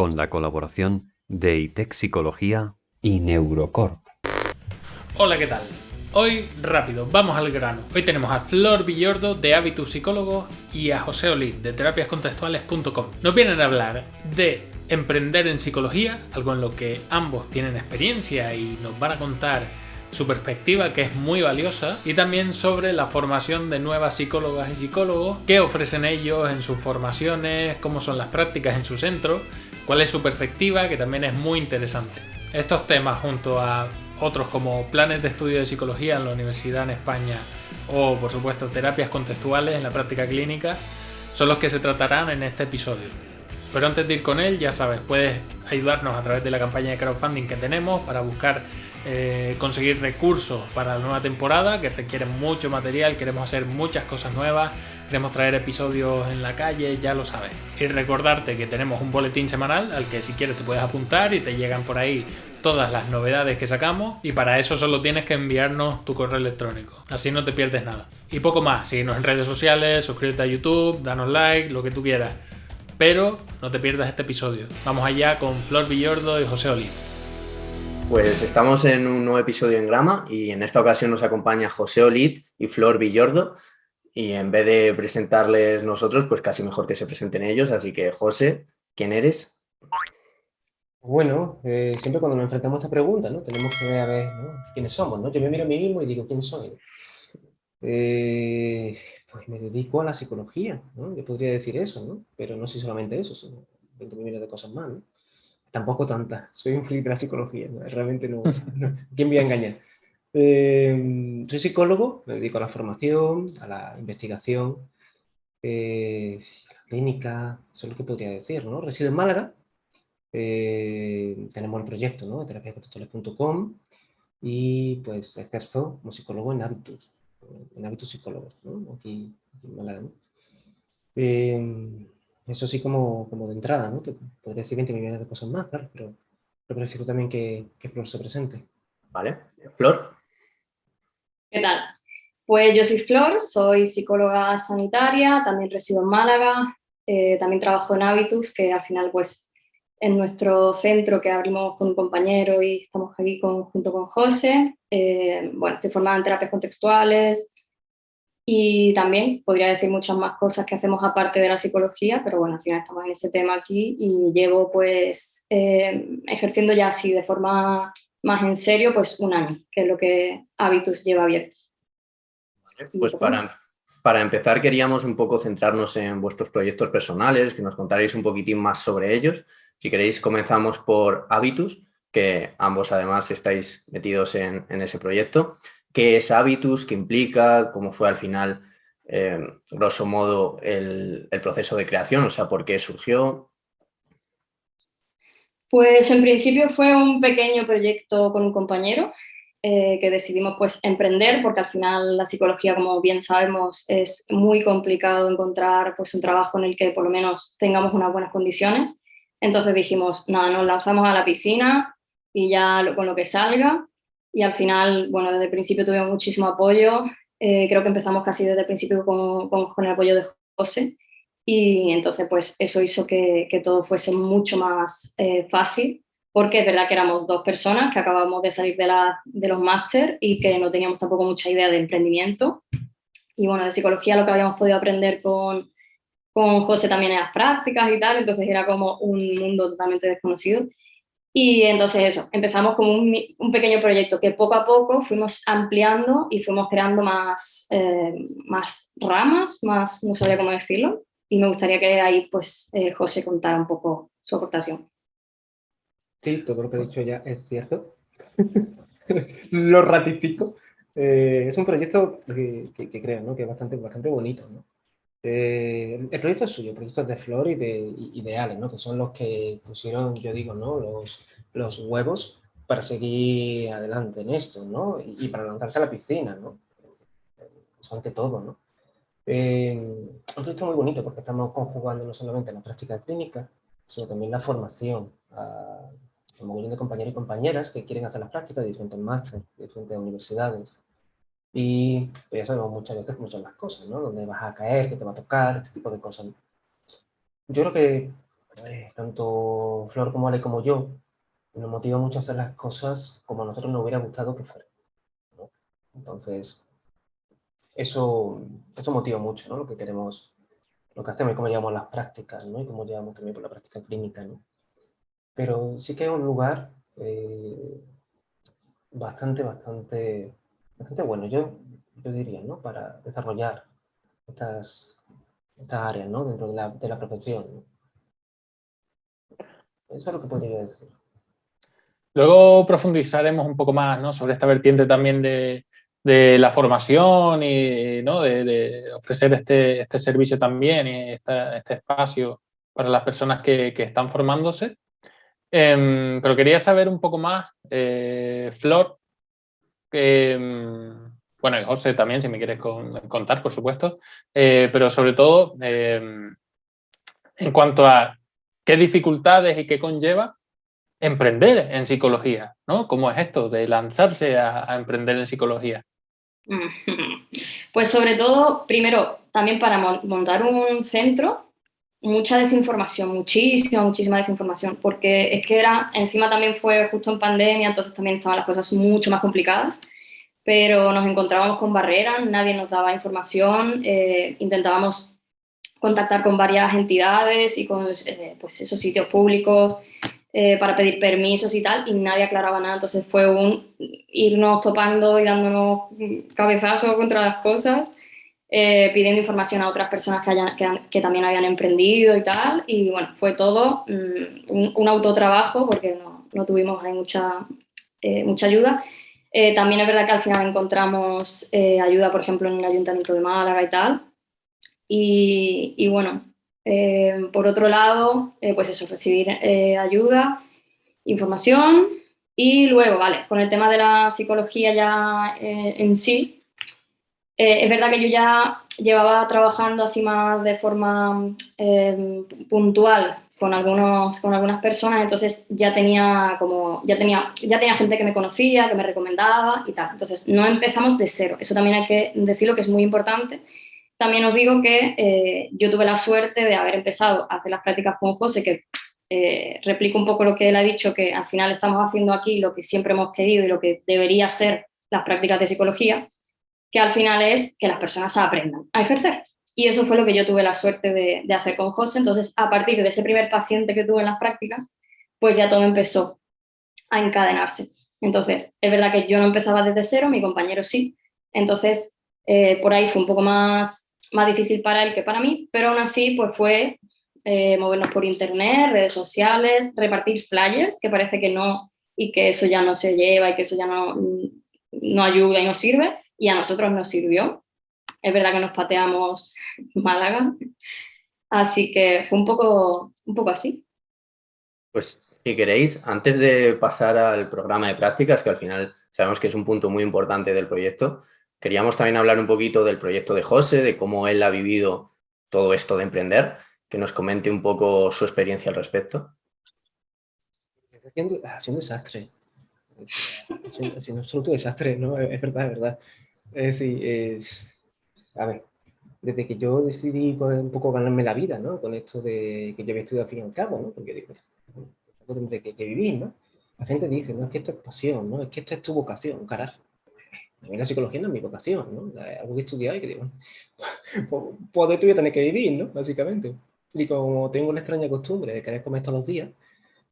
con la colaboración de ITEC Psicología y Neurocorp. Hola, ¿qué tal? Hoy, rápido, vamos al grano. Hoy tenemos a Flor Villordo de Habitus Psicólogos y a José Olid de terapiascontextuales.com. Nos vienen a hablar de emprender en psicología, algo en lo que ambos tienen experiencia y nos van a contar su perspectiva, que es muy valiosa, y también sobre la formación de nuevas psicólogas y psicólogos, qué ofrecen ellos en sus formaciones, cómo son las prácticas en su centro, cuál es su perspectiva, que también es muy interesante. Estos temas, junto a otros como planes de estudio de psicología en la universidad en España o, por supuesto, terapias contextuales en la práctica clínica, son los que se tratarán en este episodio. Pero antes de ir con él, ya sabes, puedes ayudarnos a través de la campaña de crowdfunding que tenemos para buscar conseguir recursos para la nueva temporada, que requieren mucho material. Queremos hacer muchas cosas nuevas, queremos traer episodios en la calle, ya lo sabes. Y recordarte que tenemos un boletín semanal al que si quieres te puedes apuntar y te llegan por ahí todas las novedades que sacamos, y para eso solo tienes que enviarnos tu correo electrónico, así no te pierdes nada. Y poco más, síguenos en redes sociales, suscríbete a YouTube, danos like, lo que tú quieras, pero no te pierdas este episodio. Vamos allá con Flor Villordo y José Olid. Pues estamos en un nuevo episodio en Grama y en esta ocasión nos acompaña José Olid y Flor Villordo, y en vez de presentarles nosotros, pues casi mejor que se presenten ellos. Así que, José, ¿quién eres? Bueno, siempre cuando nos enfrentamos a esta pregunta, ¿no? Tenemos que ver a ver, ¿no? quiénes somos, ¿no? Yo me miro a mí mismo y digo, ¿quién soy? Pues me dedico a la psicología, ¿no? Yo podría decir eso, ¿no? Pero no soy solamente eso, son 20 millones de cosas más, ¿no? Tampoco tantas, soy un freak de la psicología, ¿no? Realmente no, ¿quién me voy a engañar? Soy psicólogo, me dedico a la formación, a la investigación, a la clínica, eso es lo que podría decir, ¿no? Resido en Málaga. Tenemos el proyecto, ¿no? terapiascontextuales.com, y pues ejerzo como psicólogo en Habitus Psicólogos, ¿no? Aquí en Málaga, ¿no? Eso sí, como de entrada, ¿no? Que podría decir 20 millones de cosas más, claro, pero prefiero también que Flor se presente. ¿Vale? Flor. ¿Qué tal? Pues yo soy Flor, soy psicóloga sanitaria, también resido en Málaga, también trabajo en Habitus, que al final pues en nuestro centro que abrimos con un compañero y estamos aquí junto con José. Bueno, estoy formada en terapias contextuales y también podría decir muchas más cosas que hacemos aparte de la psicología, pero bueno, al final estamos en ese tema aquí y llevo pues ejerciendo ya así de forma más en serio pues un año, que es lo que Habitus lleva abierto. Pues para empezar queríamos un poco centrarnos en vuestros proyectos personales, que nos contaréis un poquitín más sobre ellos. Si queréis, comenzamos por Habitus, que ambos además estáis metidos en ese proyecto. ¿Qué es Habitus? ¿Qué implica? ¿Cómo fue al final, grosso modo, el proceso de creación? O sea, ¿por qué surgió? Pues en principio fue un pequeño proyecto con un compañero que decidimos pues emprender, porque al final la psicología, como bien sabemos, es muy complicado encontrar pues un trabajo en el que por lo menos tengamos unas buenas condiciones. Entonces dijimos, nada, nos lanzamos a la piscina y ya con lo que salga. Y al final, bueno, desde el principio tuvimos muchísimo apoyo. Creo que empezamos casi desde el principio con el apoyo de José. Y entonces pues eso hizo que todo fuese mucho más fácil, porque es verdad que éramos dos personas que acabábamos de salir de los máster y que no teníamos tampoco mucha idea de emprendimiento. Y bueno, de psicología lo que habíamos podido aprender con José también en las prácticas y tal, entonces era como un mundo totalmente desconocido. Y entonces eso, empezamos como un pequeño proyecto que poco a poco fuimos ampliando y fuimos creando más ramas, más, no sabría cómo decirlo, y me gustaría que ahí pues José contara un poco su aportación. Sí, todo lo que he dicho ya es cierto. Lo ratifico. Es un proyecto que creo, ¿no? Que es bastante bonito, ¿no? El proyecto es suyo, el proyecto es de Flor y de Ale, ¿no? Que son los que pusieron, yo digo, ¿no? Los huevos para seguir adelante en esto, ¿no? Y para lanzarse a la piscina, ¿no? Eso ante todo, ¿no? Un proyecto muy bonito porque estamos conjugando no solamente la práctica clínica, sino también la formación a un montón de compañeros y compañeras que quieren hacer las prácticas de diferentes másteres, de diferentes universidades. Y pues ya sabemos muchas veces cómo son las cosas, ¿no? Dónde vas a caer, qué te va a tocar, este tipo de cosas, ¿no? Yo creo que tanto Flor como Ale como yo, nos motiva mucho a hacer las cosas como a nosotros nos hubiera gustado que fueran, ¿no? Entonces, eso motiva mucho, ¿no? Lo que queremos, lo que hacemos y cómo llevamos las prácticas, ¿no? Y cómo llevamos también por la práctica clínica, ¿no? Pero sí que es un lugar bastante bueno, yo diría, ¿no? Para desarrollar estas áreas, ¿no? Dentro de la profesión, ¿no? Eso es lo que podría decir. Luego profundizaremos un poco más, ¿no?, sobre esta vertiente también de la formación y, ¿no?, de ofrecer este servicio también y este espacio para las personas que están formándose. Pero quería saber un poco más, Flor, bueno, y José también, si me quieres contar, por supuesto, pero sobre todo en cuanto a qué dificultades y qué conlleva emprender en psicología, ¿no? ¿Cómo es esto de lanzarse a emprender en psicología? Pues sobre todo, primero, también para montar un centro, mucha desinformación, muchísima desinformación, porque es que encima también fue justo en pandemia, entonces también estaban las cosas mucho más complicadas, pero nos encontrábamos con barreras, nadie nos daba información, intentábamos contactar con varias entidades y con pues esos sitios públicos para pedir permisos y tal, y nadie aclaraba nada, entonces fue irnos topando y dándonos cabezazos contra las cosas, pidiendo información a otras personas que también habían emprendido y tal, y bueno, fue todo un autotrabajo porque no tuvimos ahí mucha ayuda. También es verdad que al final encontramos ayuda, por ejemplo, en el Ayuntamiento de Málaga y tal, y bueno, por otro lado, pues eso, recibir ayuda, información y luego, vale, con el tema de la psicología ya en sí, es verdad que yo ya llevaba trabajando así más de forma puntual con algunas personas, entonces ya tenía gente que me conocía, que me recomendaba y tal. Entonces no empezamos de cero, eso también hay que decirlo, que es muy importante. También os digo que yo tuve la suerte de haber empezado a hacer las prácticas con José, que replico un poco lo que él ha dicho, que al final estamos haciendo aquí lo que siempre hemos querido y lo que debería ser las prácticas de psicología, que al final es que las personas aprendan a ejercer. Y eso fue lo que yo tuve la suerte de hacer con José. Entonces, a partir de ese primer paciente que tuve en las prácticas, pues ya todo empezó a encadenarse. Entonces, es verdad que yo no empezaba desde cero, mi compañero sí. Entonces, por ahí fue un poco más difícil para él que para mí, pero aún así pues fue movernos por internet, redes sociales, repartir flyers, que parece que no, y que eso ya no se lleva y que eso ya no ayuda y no sirve, y a nosotros nos sirvió. Es verdad que nos pateamos Málaga, así que fue un poco así. Pues si queréis, antes de pasar al programa de prácticas, que al final sabemos que es un punto muy importante del proyecto, queríamos también hablar un poquito del proyecto de José, de cómo él ha vivido todo esto de emprender, que nos comente un poco su experiencia al respecto. Ha sido un desastre. Ha sido un absoluto desastre, ¿no? Es verdad. Es decir, a ver, desde que yo decidí pues, un poco ganarme la vida, ¿no? Con esto de que yo había estudiado al fin y al cabo, ¿no? Porque digo, algo tendré que vivir, ¿no? La gente dice, no, es que esto es pasión, ¿no? Es que esto es tu vocación, carajo. A mí la psicología no es mi vocación, ¿no? Es algo que he estudiado y que digo, pues de esto voy a tener que vivir, ¿no? Básicamente. Y como tengo la extraña costumbre de querer comer todos los días,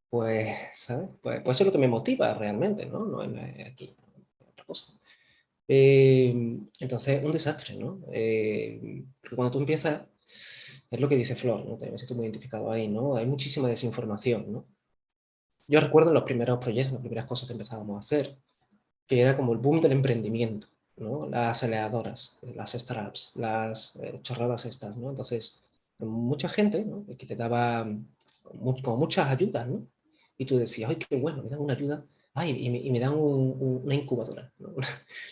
pues, ¿sabes? Pues eso es lo que me motiva realmente, ¿no? No es aquí, otra cosa. Entonces, un desastre, ¿no? Porque cuando tú empiezas, es lo que dice Flor, ¿no? También me siento muy identificado ahí, ¿no? Hay muchísima desinformación, ¿no? Yo recuerdo los primeros proyectos, las primeras cosas que empezábamos a hacer, que era como el boom del emprendimiento, ¿no? Las aceleradoras, las startups, las chorradas estas, ¿no? Entonces, mucha gente, ¿no? Que te daba como muchas ayudas, ¿no? Y tú decías, ¡ay, qué bueno! Me dan una ayuda, ¡ay! Y me dan una incubadora, ¿no?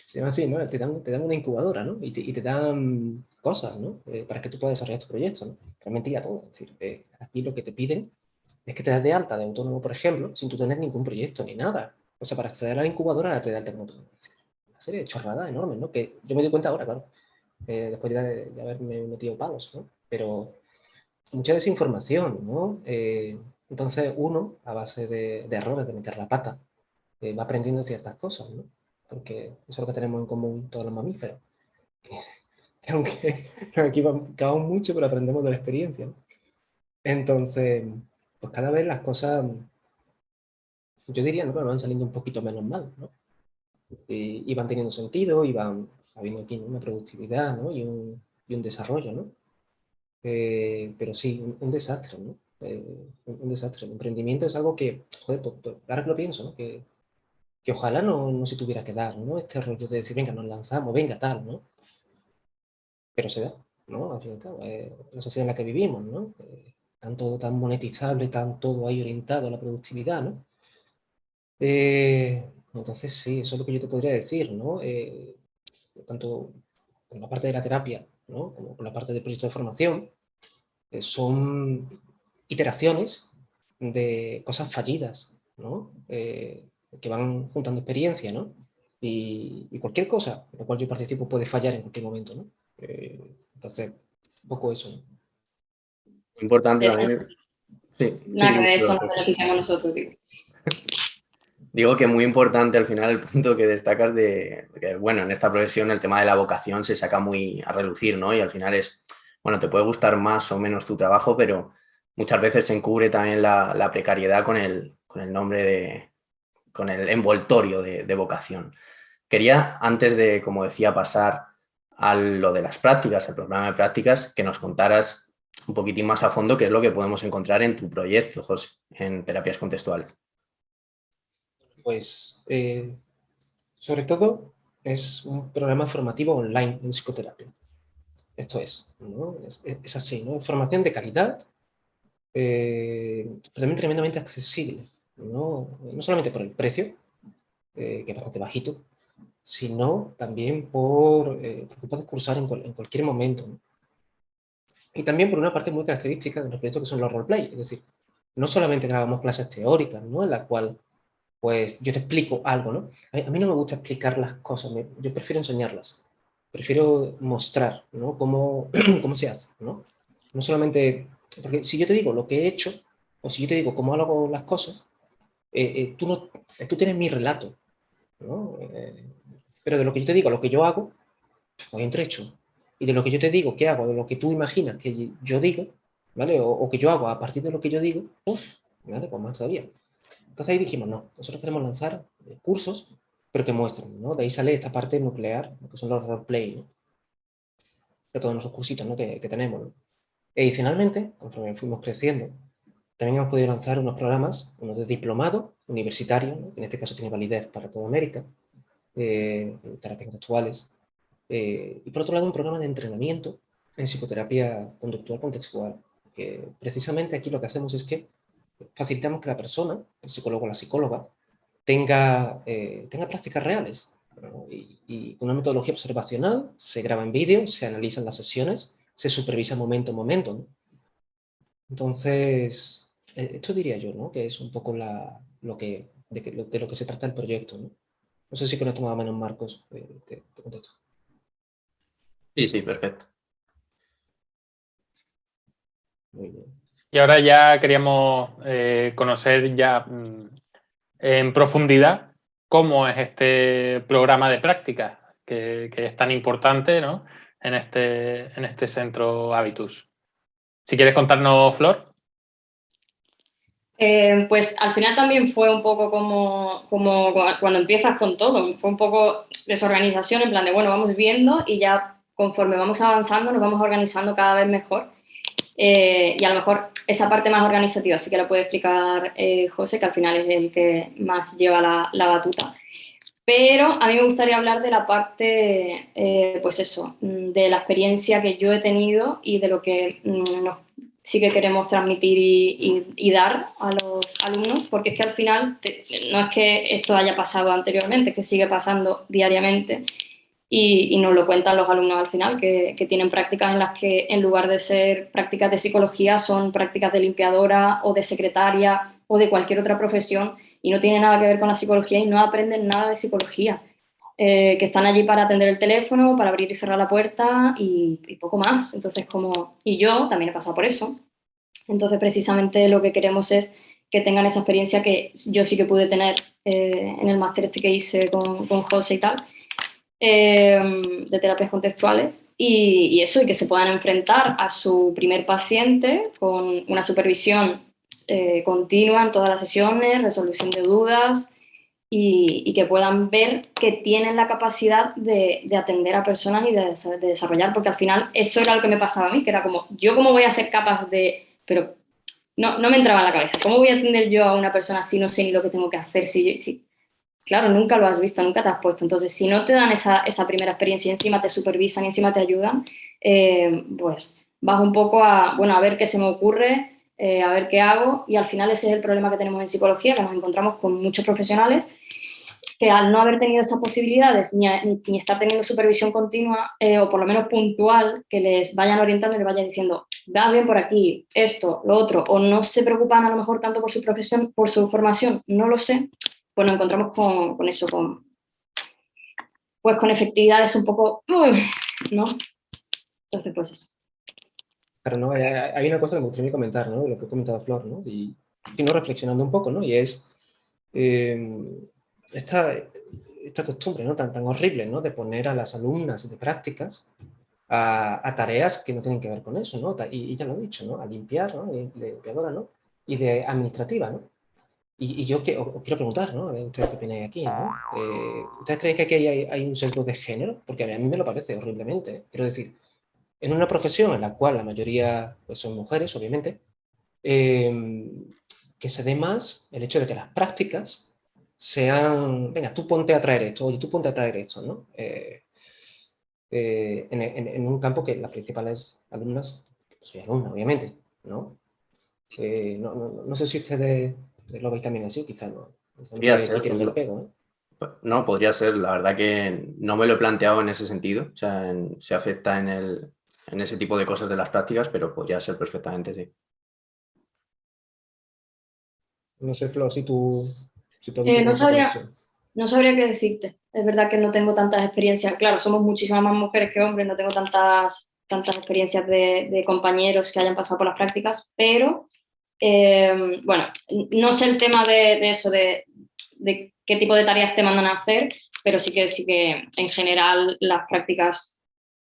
Se llama así, ¿no? Te dan una incubadora, ¿no? Y te dan cosas, ¿no? Para que tú puedas desarrollar tu proyecto, ¿no? Realmente ya todo. Es decir, aquí lo que te piden es que te das de alta de autónomo, por ejemplo, sin tú tener ningún proyecto ni nada. O sea, para acceder a la incubadora te da el autónomo. Una serie de chorradas enormes, ¿no? Que yo me di cuenta ahora, claro, después de haberme metido palos, ¿no? Pero mucha desinformación, ¿no? Entonces uno, a base de errores, de meter la pata, va aprendiendo ciertas cosas, ¿no? Porque eso es lo que tenemos en común todos los mamíferos. Que aunque nos equivocamos mucho, pero aprendemos de la experiencia, ¿no? Entonces, pues cada vez las cosas, yo diría, ¿no?, que van saliendo un poquito menos mal, ¿no? Y van teniendo sentido, y van habiendo aquí, ¿no?, una productividad, ¿no?, y un desarrollo, ¿no? Pero sí, un desastre, ¿no? Un desastre. El emprendimiento es algo que, joder, ahora que lo pienso, ¿no?, que ojalá no se tuviera que dar, ¿no? Este rollo de decir, venga, nos lanzamos, venga, tal, ¿no? Pero se da, ¿no? Al fin y al cabo, la sociedad en la que vivimos, ¿no? Todo tan monetizable, tan todo ahí orientado a la productividad, ¿no? Entonces, sí, eso es lo que yo te podría decir, ¿no? Tanto con la parte de la terapia, ¿no?, como con la parte del proyecto de formación, son iteraciones de cosas fallidas, ¿no? Que van juntando experiencia, ¿no? Y cualquier cosa en la cual yo participo puede fallar en cualquier momento, ¿no? Entonces, un poco eso, ¿no? Importante Eso, también. Sí, nada que de eso perdón. nos beneficiamos nosotros, digo. Digo que muy importante al final el punto que destacas de que, bueno, en esta profesión el tema de la vocación se saca muy a relucir, ¿no? Y al final es, bueno, te puede gustar más o menos tu trabajo, pero muchas veces se encubre también la precariedad con el nombre con el envoltorio de vocación. Quería, antes de, como decía, pasar a lo de las prácticas, el programa de prácticas, que nos contaras un poquitín más a fondo qué es lo que podemos encontrar en tu proyecto, José, en terapias contextuales. Pues, sobre todo, es un programa formativo online en psicoterapia. Esto es, ¿no? Es así, ¿no? Formación de calidad, pero también tremendamente accesible, ¿no? No solamente por el precio, que es bastante bajito, sino también porque puedes cursar en cualquier momento, ¿no? Y también por una parte muy característica de los proyectos que son los roleplay, es decir, no solamente grabamos clases teóricas, ¿no?, en la cual pues yo te explico algo, ¿no? A mí no me gusta explicar las cosas, yo prefiero enseñarlas, prefiero mostrar, ¿no?, cómo, cómo se hace, ¿no? No solamente, porque si yo te digo lo que he hecho, o si yo te digo cómo hago las cosas, tú tienes mi relato, ¿no? Pero de lo que yo te digo, lo que yo hago, pues hay un trecho. Y de lo que yo te digo, ¿qué hago? De lo que tú imaginas que yo digo, ¿vale? O que yo hago a partir de lo que yo digo, ¿vale? Pues más todavía. Entonces ahí dijimos, no, nosotros queremos lanzar cursos, pero que muestren, ¿no? De ahí sale esta parte nuclear, que son los roleplay, ¿no?, de todos nuestros cursitos, ¿no?, que tenemos, ¿no? Y adicionalmente, conforme fuimos creciendo, también hemos podido lanzar unos programas, uno de diplomado universitario, ¿no?, que en este caso tiene validez para toda América, terapias contextuales, y por otro lado un programa de entrenamiento en psicoterapia conductual contextual, que precisamente aquí lo que hacemos es que facilitamos que la persona, el psicólogo o la psicóloga, tenga prácticas reales, ¿no? Y con una metodología observacional, se graba en vídeo, se analizan las sesiones, se supervisa momento a momento, ¿no? Entonces, esto diría yo, ¿no?, que es un poco de lo que se trata el proyecto, ¿no? No sé si con esto más o menos, Marcos, te contesto. Sí, sí, perfecto. Muy bien. Y ahora ya queríamos conocer ya en profundidad cómo es este programa de prácticas que es tan importante, ¿no?, en este centro Habitus. Si quieres contarnos, Flor. Pues al final también fue un poco como cuando empiezas con todo, fue un poco desorganización, en plan de, bueno, vamos viendo y ya conforme vamos avanzando nos vamos organizando cada vez mejor. Y a lo mejor esa parte más organizativa sí que la puede explicar José, que al final es el que más lleva la batuta. Pero a mí me gustaría hablar de la parte, pues eso, de la experiencia que yo he tenido y de lo que sí que queremos transmitir y dar a los alumnos, porque es que al final no es que esto haya pasado anteriormente, es que sigue pasando diariamente y nos lo cuentan los alumnos al final, que tienen prácticas en las que en lugar de ser prácticas de psicología son prácticas de limpiadora o de secretaria o de cualquier otra profesión y no tiene nada que ver con la psicología y no aprenden nada de psicología. Que están allí para atender el teléfono, para abrir y cerrar la puerta y poco más. Entonces, y yo también he pasado por eso. Entonces, precisamente lo que queremos es que tengan esa experiencia que yo sí que pude tener en el máster este que hice con José y tal, de terapias contextuales, y eso, y que se puedan enfrentar a su primer paciente con una supervisión continua en todas las sesiones, resolución de dudas, y que puedan ver que tienen la capacidad de atender a personas y de desarrollar, porque al final eso era lo que me pasaba a mí, que era como, ¿yo cómo voy a ser capaz de...? Pero no me entraba en la cabeza, ¿cómo voy a atender yo a una persona si no sé ni lo que tengo que hacer? Claro, nunca lo has visto, nunca te has puesto. Entonces, si no te dan esa primera experiencia y encima te supervisan y encima te ayudan, pues vas un poco a ver qué se me ocurre, a ver qué hago, y al final ese es el problema que tenemos en psicología, que nos encontramos con muchos profesionales que al no haber tenido estas posibilidades ni estar teniendo supervisión continua o por lo menos puntual, que les vayan orientando y les vayan diciendo, va bien por aquí, esto, lo otro, o no se preocupan a lo mejor tanto por su profesión, por su formación, no lo sé, pues nos encontramos con eso, con efectividades un poco, ¿no? Entonces, pues eso. Pero no, hay una cosa que me gustaría comentar, ¿no? De lo que ha comentado Flor, ¿no? Y no reflexionando un poco, ¿no? Y es esta costumbre, ¿no? Tan horrible, ¿no? De poner a las alumnas de prácticas a tareas que no tienen que ver con eso, ¿no? Y ya lo he dicho, ¿no? A limpiar, ¿no? De limpiadora, ¿no? Y de administrativa, ¿no? Y yo os quiero preguntar, ¿no? A ver, ustedes qué opinan aquí, ¿no? ¿Ustedes creen que aquí hay un sesgo de género? Porque a mí me lo parece horriblemente, ¿eh? Quiero decir, en una profesión en la cual la mayoría pues, son mujeres, obviamente, que se dé más el hecho de que las prácticas sean, venga, tú ponte a traer esto, oye, tú ponte a traer esto, ¿no? En un campo que las principales alumnas, soy alumna, obviamente, ¿no? No sé si ustedes lo veis también así, quizás no. Podría ser, Aquí el pego, ¿eh? no, podría ser. La verdad que no me lo he planteado en ese sentido. O sea, se afecta en ese tipo de cosas de las prácticas, pero podría ser perfectamente, sí. No sé, Flor, si tú No esa sabría, conexión. no sabría qué decirte. Es verdad que no tengo tantas experiencias. Claro, somos muchísimas más mujeres que hombres, no tengo tantas experiencias de compañeros que hayan pasado por las prácticas, pero bueno, no sé el tema de eso, de qué tipo de tareas te mandan a hacer, pero sí que en general las prácticas,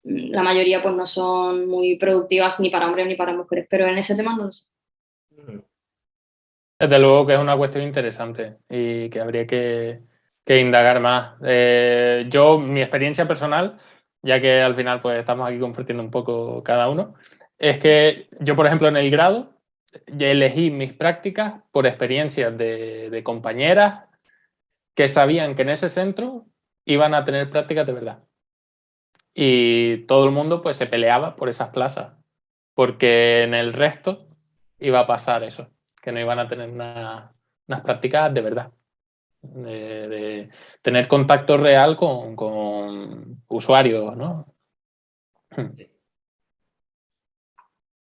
la mayoría pues no son muy productivas ni para hombres ni para mujeres, pero en ese tema no lo sé. Desde luego que es una cuestión interesante y que habría que indagar más. Mi experiencia personal, ya que al final pues estamos aquí compartiendo un poco cada uno, es que yo, por ejemplo, en el grado, ya elegí mis prácticas por experiencias de compañeras que sabían que en ese centro iban a tener prácticas de verdad. Y todo el mundo pues se peleaba por esas plazas, porque en el resto iba a pasar eso, que no iban a tener unas prácticas de verdad, de tener contacto real con usuarios, ¿no?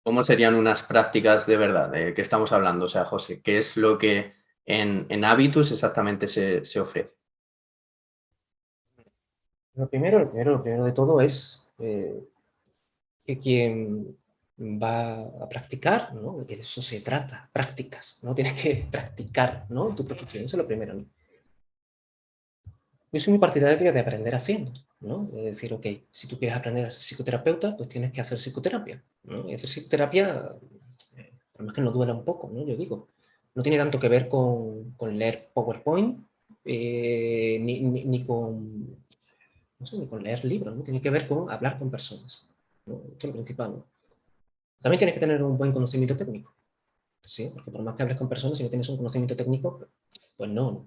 ¿Cómo serían unas prácticas de verdad? ¿De qué estamos hablando? O sea, José, ¿qué es lo que en Habitus exactamente se ofrece? Lo primero de todo es que quien va a practicar, ¿no? De eso se trata, prácticas, ¿no? Tienes que practicar, ¿no? Tu profesión, eso es lo primero, ¿no? Yo soy muy partidario de aprender haciendo, ¿no? De decir, ok, si tú quieres aprender a ser psicoterapeuta, pues tienes que hacer psicoterapia, ¿no? Y hacer psicoterapia, por más que nos duela un poco, ¿no? Yo digo, no tiene tanto que ver con leer PowerPoint, ni con, no sé, ni con leer libros, ¿no? Tiene que ver con hablar con personas, ¿no? Esto es lo principal, ¿no? También tienes que tener un buen conocimiento técnico, ¿sí? Porque por más que hables con personas, si no tienes un conocimiento técnico, pues no.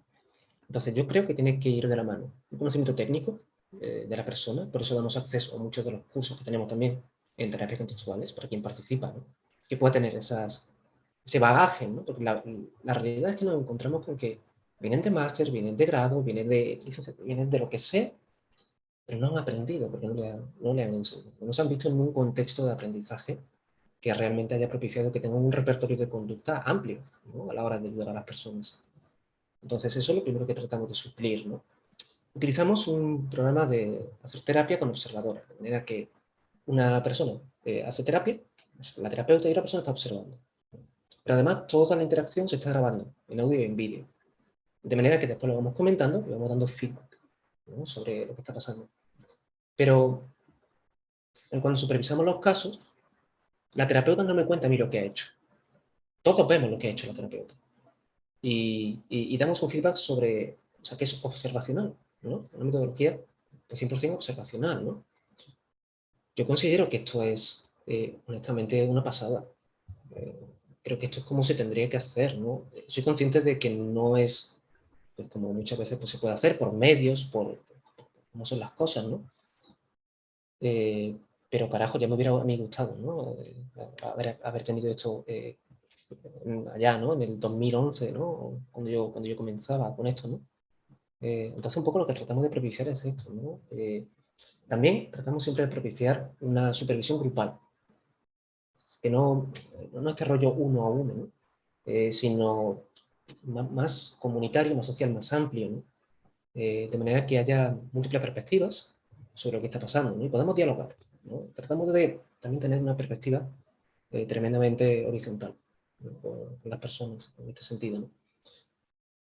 Entonces yo creo que tiene que ir de la mano. Un conocimiento técnico de la persona, por eso damos acceso a muchos de los cursos que tenemos también en terapias contextuales, para quien participa, ¿no? Que pueda tener ese bagaje, ¿no? Porque la realidad es que nos encontramos con que vienen de máster, vienen de grado, vienen de lo que sea, pero no han aprendido, porque no le han enseñado. No se han visto en un contexto de aprendizaje que realmente haya propiciado que tengan un repertorio de conducta amplio, ¿no? A la hora de ayudar a las personas. Entonces eso es lo primero que tratamos de suplir, ¿no? Utilizamos un programa de hacer terapia con observadora, de manera que una persona hace terapia, la terapeuta y la persona está observando. Pero además toda la interacción se está grabando en audio y en vídeo. De manera que después lo vamos comentando y vamos dando feedback, ¿no?, sobre lo que está pasando. Pero cuando supervisamos los casos, la terapeuta no me cuenta a mí lo que ha hecho. Todos vemos lo que ha hecho la terapeuta. Y damos un feedback sobre, o sea, que es observacional, ¿no? Una metodología de 100% observacional, ¿no? Yo considero que esto es, honestamente, una pasada. Creo que esto es como se tendría que hacer, ¿no? Soy consciente de que no es, pues, como muchas veces pues, se puede hacer por medios, por cómo son las cosas, ¿no? Pero carajo, ya me hubiera a mí gustado, ¿no? Haber tenido esto allá, ¿no? En el 2011, ¿no? Cuando yo comenzaba con esto, ¿no? Entonces un poco lo que tratamos de propiciar es esto, ¿no? También tratamos siempre de propiciar una supervisión grupal, que no este rollo uno a uno, ¿no? Sino más comunitario, más social, más amplio, ¿no? De manera que haya múltiples perspectivas sobre lo que está pasando, ¿no? Y podamos dialogar, ¿no? Tratamos de también tener una perspectiva tremendamente horizontal, ¿no?, con las personas en este sentido, ¿no?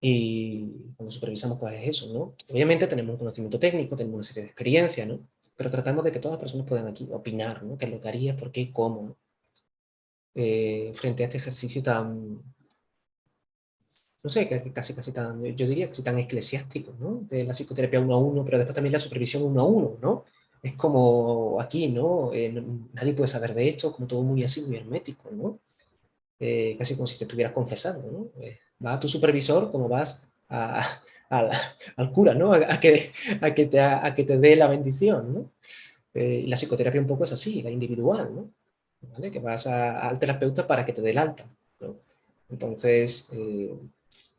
Y cuando supervisamos, pues es eso, ¿no? Obviamente tenemos un conocimiento técnico, tenemos una serie de experiencias, ¿no? Pero tratamos de que todas las personas puedan aquí opinar, ¿no? ¿Qué es lo que haría, por qué, cómo, ¿no? Frente a este ejercicio tan, no sé, casi tan, yo diría casi tan eclesiástico, ¿no? De la psicoterapia uno a uno, pero después también la supervisión uno a uno, ¿no? Es como aquí, ¿no? Nadie puede saber de esto, como todo muy así, muy hermético, ¿no? Casi como si te estuvieras confesando, ¿no? Vas a tu supervisor como vas al cura, ¿no? A que te dé la bendición, ¿no? Y la psicoterapia un poco es así, la individual, ¿no? ¿Vale? Que vas al terapeuta para que te dé el alta, ¿no? Entonces,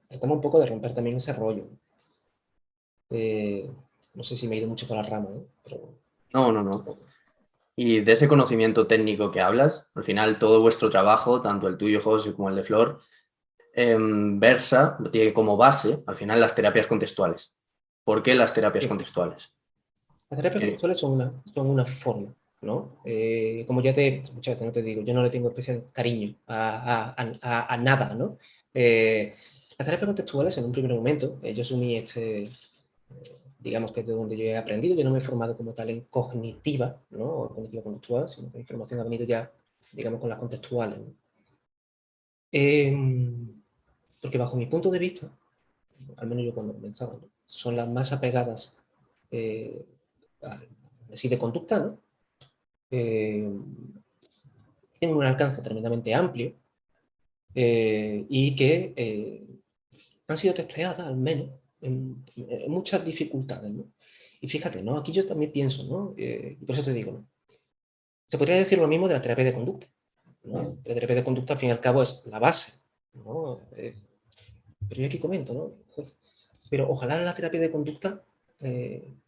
tratamos un poco de romper también ese rollo. No sé si me he ido mucho por la rama, ¿no? Pero... No. Y de ese conocimiento técnico que hablas, al final todo vuestro trabajo, tanto el tuyo, José, como el de Flor, tiene como base, al final, las terapias contextuales. ¿Por qué las terapias Sí. contextuales? Las terapias contextuales son una forma, ¿no? Como muchas veces no te digo, yo no le tengo especial cariño a nada, ¿no? Las terapias contextuales, en un primer momento, yo asumí digamos que es de donde yo he aprendido. Yo no me he formado como tal en cognitiva, ¿no? O cognitiva conductual, sino que mi formación ha venido ya, digamos, con las contextuales, ¿no? Porque bajo mi punto de vista, al menos yo cuando comenzaba, ¿no?, son las más apegadas así de conducta, ¿no? Tienen un alcance tremendamente amplio y que han sido testeadas, al menos, en muchas dificultades, ¿no? Y fíjate, ¿no? Aquí yo también pienso, ¿no? Y por eso te digo, ¿no? Se podría decir lo mismo de la terapia de conducta, ¿no? La terapia de conducta, al fin y al cabo, es la base, ¿no? Pero yo aquí comento, ¿no? Pero ojalá la terapia de conducta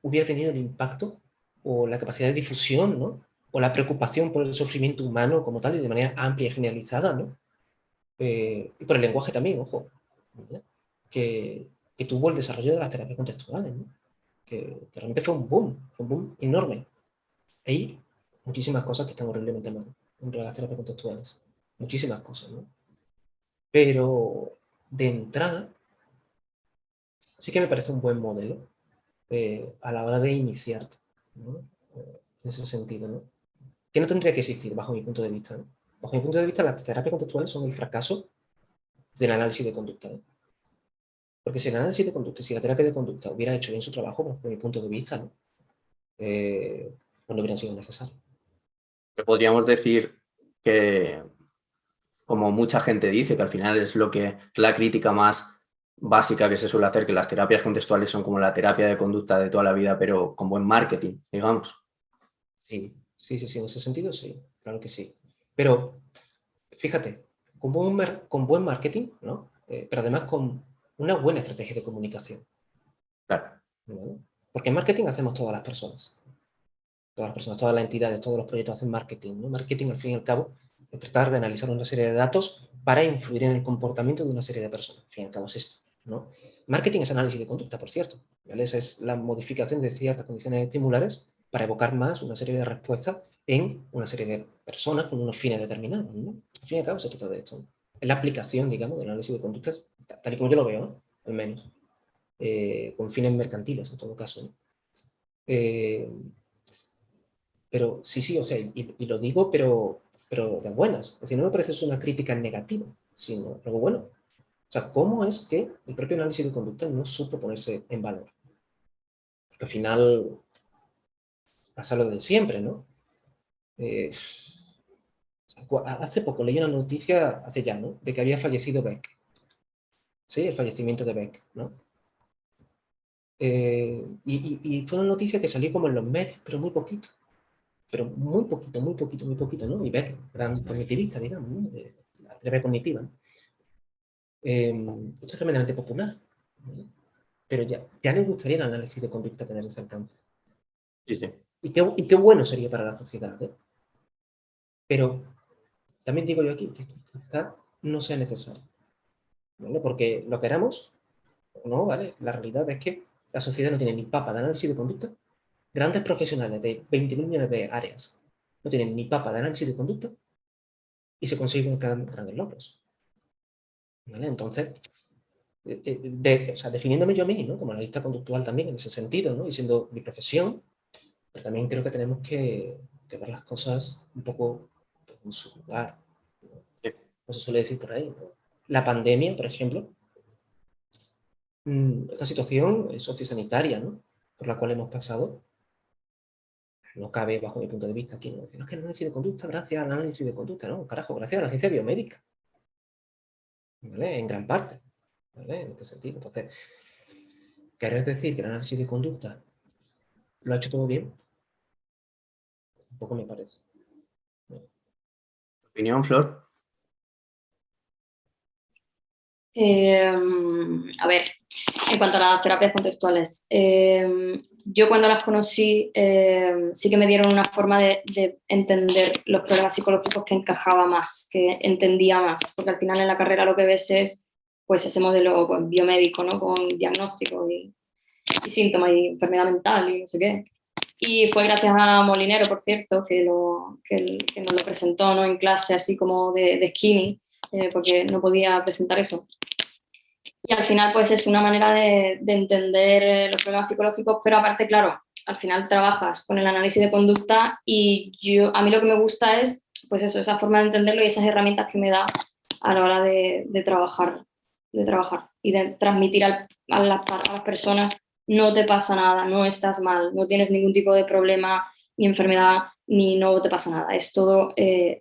hubiera tenido el impacto o la capacidad de difusión, ¿no? O la preocupación por el sufrimiento humano como tal y de manera amplia y generalizada, ¿no? Y por el lenguaje también, ojo, ¿no?, que tuvo el desarrollo de las terapias contextuales, ¿no? Que realmente fue un boom enorme. Hay muchísimas cosas que están horriblemente mal dentro de las terapias contextuales. Muchísimas cosas, ¿no? Pero de entrada, sí que me parece un buen modelo a la hora de iniciar, ¿no? En ese sentido, ¿no? Que no tendría que existir, bajo mi punto de vista, ¿no? Bajo mi punto de vista, las terapias contextuales son el fracaso del análisis de conducta, ¿no? Porque si el análisis de conducta, si la terapia de conducta hubiera hecho bien su trabajo, bajo mi punto de vista, ¿no? Pues no hubieran sido necesarios. Podríamos decir que, como mucha gente dice, que al final es la crítica más básica que se suele hacer, que las terapias contextuales son como la terapia de conducta de toda la vida, pero con buen marketing, digamos. Sí, en ese sentido sí, claro que sí. Pero, fíjate, con buen marketing, ¿no? Pero además con una buena estrategia de comunicación. Claro. ¿No? Porque en marketing hacemos todas las personas. Todas las personas, todas las entidades, todos los proyectos hacen marketing, ¿no? Marketing, al fin y al cabo, es tratar de analizar una serie de datos para influir en el comportamiento de una serie de personas. Al fin y al cabo es esto, ¿no? Marketing es análisis de conducta, por cierto, ¿vale? Esa es la modificación de ciertas condiciones estimulares para evocar más una serie de respuestas en una serie de personas con unos fines determinados, ¿no? Al fin y al cabo se trata de esto, ¿no? es la aplicación, digamos, del análisis de conductas, tal y como yo lo veo, ¿no? Al menos, con fines mercantiles en todo caso, ¿no? Pero sí, o sea, y lo digo, pero de buenas. Es decir, no me parece una crítica negativa, sino algo bueno. O sea, ¿cómo es que el propio análisis de conducta no supo ponerse en valor? Porque al final pasa lo de siempre, ¿no? Hace poco leí una noticia, hace ya, ¿no? De que había fallecido Beck. Sí, el fallecimiento de Beck, ¿no? Y fue una noticia que salió como en los medios, pero muy poquito. Pero muy poquito, ¿no? Y Beck, gran cognitivista, digamos, ¿no? De la terapia cognitiva, ¿no? Esto es tremendamente popular, ¿no? Pero ya le gustaría el análisis de conducta tener ese alcance. Sí, sí. Y qué bueno sería para la sociedad, ¿eh? Pero también digo yo aquí que quizá no sea necesario, ¿vale? Porque lo queramos o no, ¿vale? La realidad es que la sociedad no tiene ni papa de análisis de conducta. Grandes profesionales de 20.000 millones de áreas no tienen ni papa de análisis de conducta y se consiguen grandes logros, ¿vale? Entonces, o sea, definiéndome yo a mí, ¿no? Como analista conductual también en ese sentido, ¿no? Y siendo mi profesión, pero también creo que tenemos que ver las cosas un poco en su lugar, ¿no? Como se suele decir por ahí, ¿no? La pandemia, por ejemplo, esta situación sociosanitaria, ¿no? Por la cual hemos pasado, no cabe, bajo mi punto de vista, aquí, ¿no? No es que el análisis de conducta, gracias al análisis de conducta, no, carajo, gracias a la ciencia biomédica, ¿vale? En gran parte, ¿vale? En este sentido. Entonces, ¿querés decir que el análisis de conducta lo ha hecho todo bien? Un poco me parece. ¿Opinión, Flor? A ver, en cuanto a las terapias contextuales, yo cuando las conocí sí que me dieron una forma de entender los problemas psicológicos que encajaba más, que entendía más, porque al final en la carrera lo que ves es pues ese modelo pues, biomédico, ¿no? Con diagnóstico y síntomas y enfermedad mental y no sé qué. Y fue gracias a Molinero, por cierto, que nos lo presentó, ¿no? En clase así como de skinny, porque no podía presentar eso. Y al final, pues es una manera de entender los problemas psicológicos, pero aparte, claro, al final trabajas con el análisis de conducta y a mí lo que me gusta es, pues eso, esa forma de entenderlo y esas herramientas que me da a la hora de trabajar y de transmitir a las personas, no te pasa nada, no estás mal, no tienes ningún tipo de problema ni enfermedad, ni no te pasa nada. Es todo,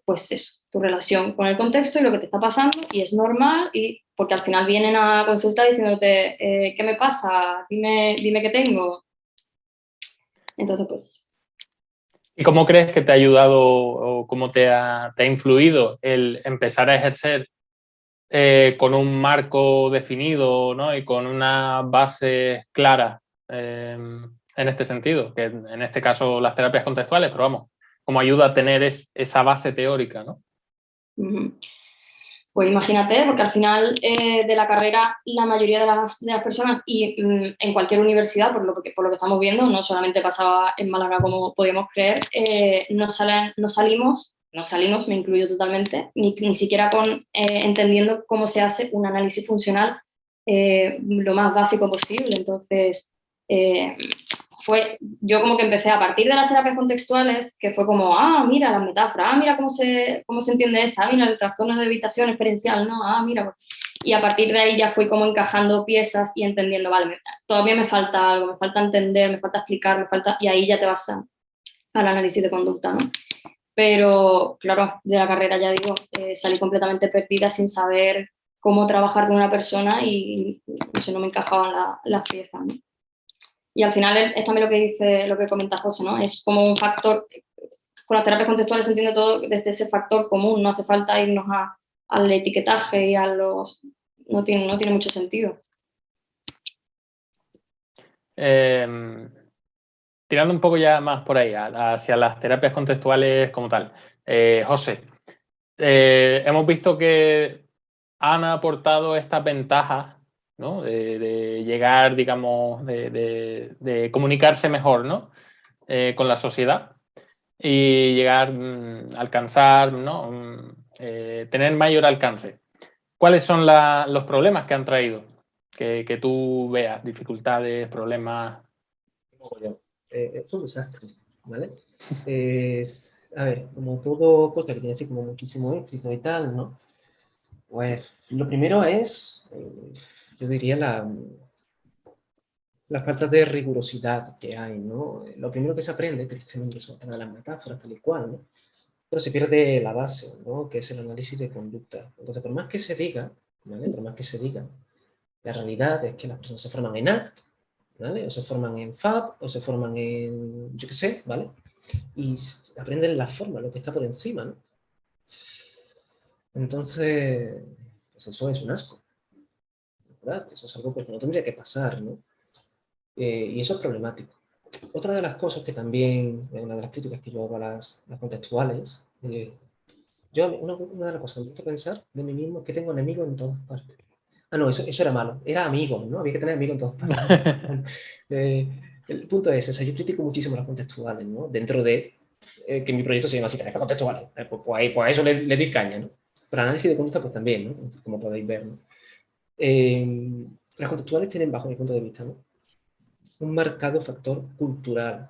pues eso, tu relación con el contexto y lo que te está pasando y es normal y porque al final vienen a consulta diciéndote, ¿qué me pasa? Dime qué tengo. Entonces, pues... ¿Y cómo crees que te ha ayudado o cómo te ha influido el empezar a ejercer con un marco definido, ¿no? Y con una base clara en este sentido? Que en este caso las terapias contextuales, pero vamos, como ayuda a tener esa base teórica, ¿no? Pues imagínate, porque al final de la carrera la mayoría de las personas y en cualquier universidad, por lo que estamos viendo, no solamente pasaba en Málaga como podíamos creer, no salimos, me incluyo totalmente, ni siquiera entendiendo cómo se hace un análisis funcional lo más básico posible. Entonces, yo como que empecé a partir de las terapias contextuales, que fue como, mira las metáforas, mira cómo se entiende esta, mira el trastorno de evitación experiencial, ¿no? Mira. Y a partir de ahí ya fui como encajando piezas y entendiendo, vale, todavía me falta algo, me falta entender, me falta explicar, y ahí ya te vas al análisis de conducta, ¿no? Pero, claro, de la carrera ya digo, salí completamente perdida sin saber cómo trabajar con una persona y eso no me encajaban las piezas, ¿no? Y al final es también lo que comenta José, ¿no? Es como un factor, con las terapias contextuales se entiende todo desde ese factor común, no hace falta irnos al etiquetaje y a los... No tiene mucho sentido. Tirando un poco ya más por ahí, hacia las terapias contextuales como tal. José, hemos visto que han aportado estas ventajas, ¿no? De llegar, digamos, de comunicarse mejor, ¿no? Con la sociedad y llegar a alcanzar, ¿no? Tener mayor alcance. ¿Cuáles son los problemas que han traído? Que tú veas, dificultades, problemas. Es un desastre, ¿vale? A ver, como todo cosa que tiene así como muchísimo éxito y tal, ¿no? Pues lo primero es, yo diría, la falta de rigurosidad que hay, ¿no? Lo primero que se aprende, tristemente, son las metáforas, tal y cual, ¿no? Pero se pierde la base, ¿no? Que es el análisis de conducta. Entonces, por más que se diga, ¿vale? Por más que se diga, la realidad es que las personas se forman en ACT, ¿vale? O se forman en FAB, o se forman en, yo qué sé, ¿vale? Y aprenden la forma, lo que está por encima, ¿no? Entonces, pues eso es un asco, ¿verdad? Eso es algo que no tendría que pasar, ¿no? Y eso es problemático. Otra de las cosas que también, una de las críticas que yo hago a las contextuales, una de las cosas que me gusta pensar de mí mismo es que tengo enemigos en todas partes. Ah, no, eso era malo. Era amigo, ¿no? Había que tener amigos en todas partes. El punto es ese. Yo critico muchísimo las contextuales, ¿no? Dentro de que mi proyecto se llama así, tareas contextuales. Pues a eso le di caña, ¿no? Pero análisis de conducta, pues también, ¿no? Como podéis ver, ¿no? Las contextuales tienen, bajo mi punto de vista, ¿no? Un marcado factor cultural,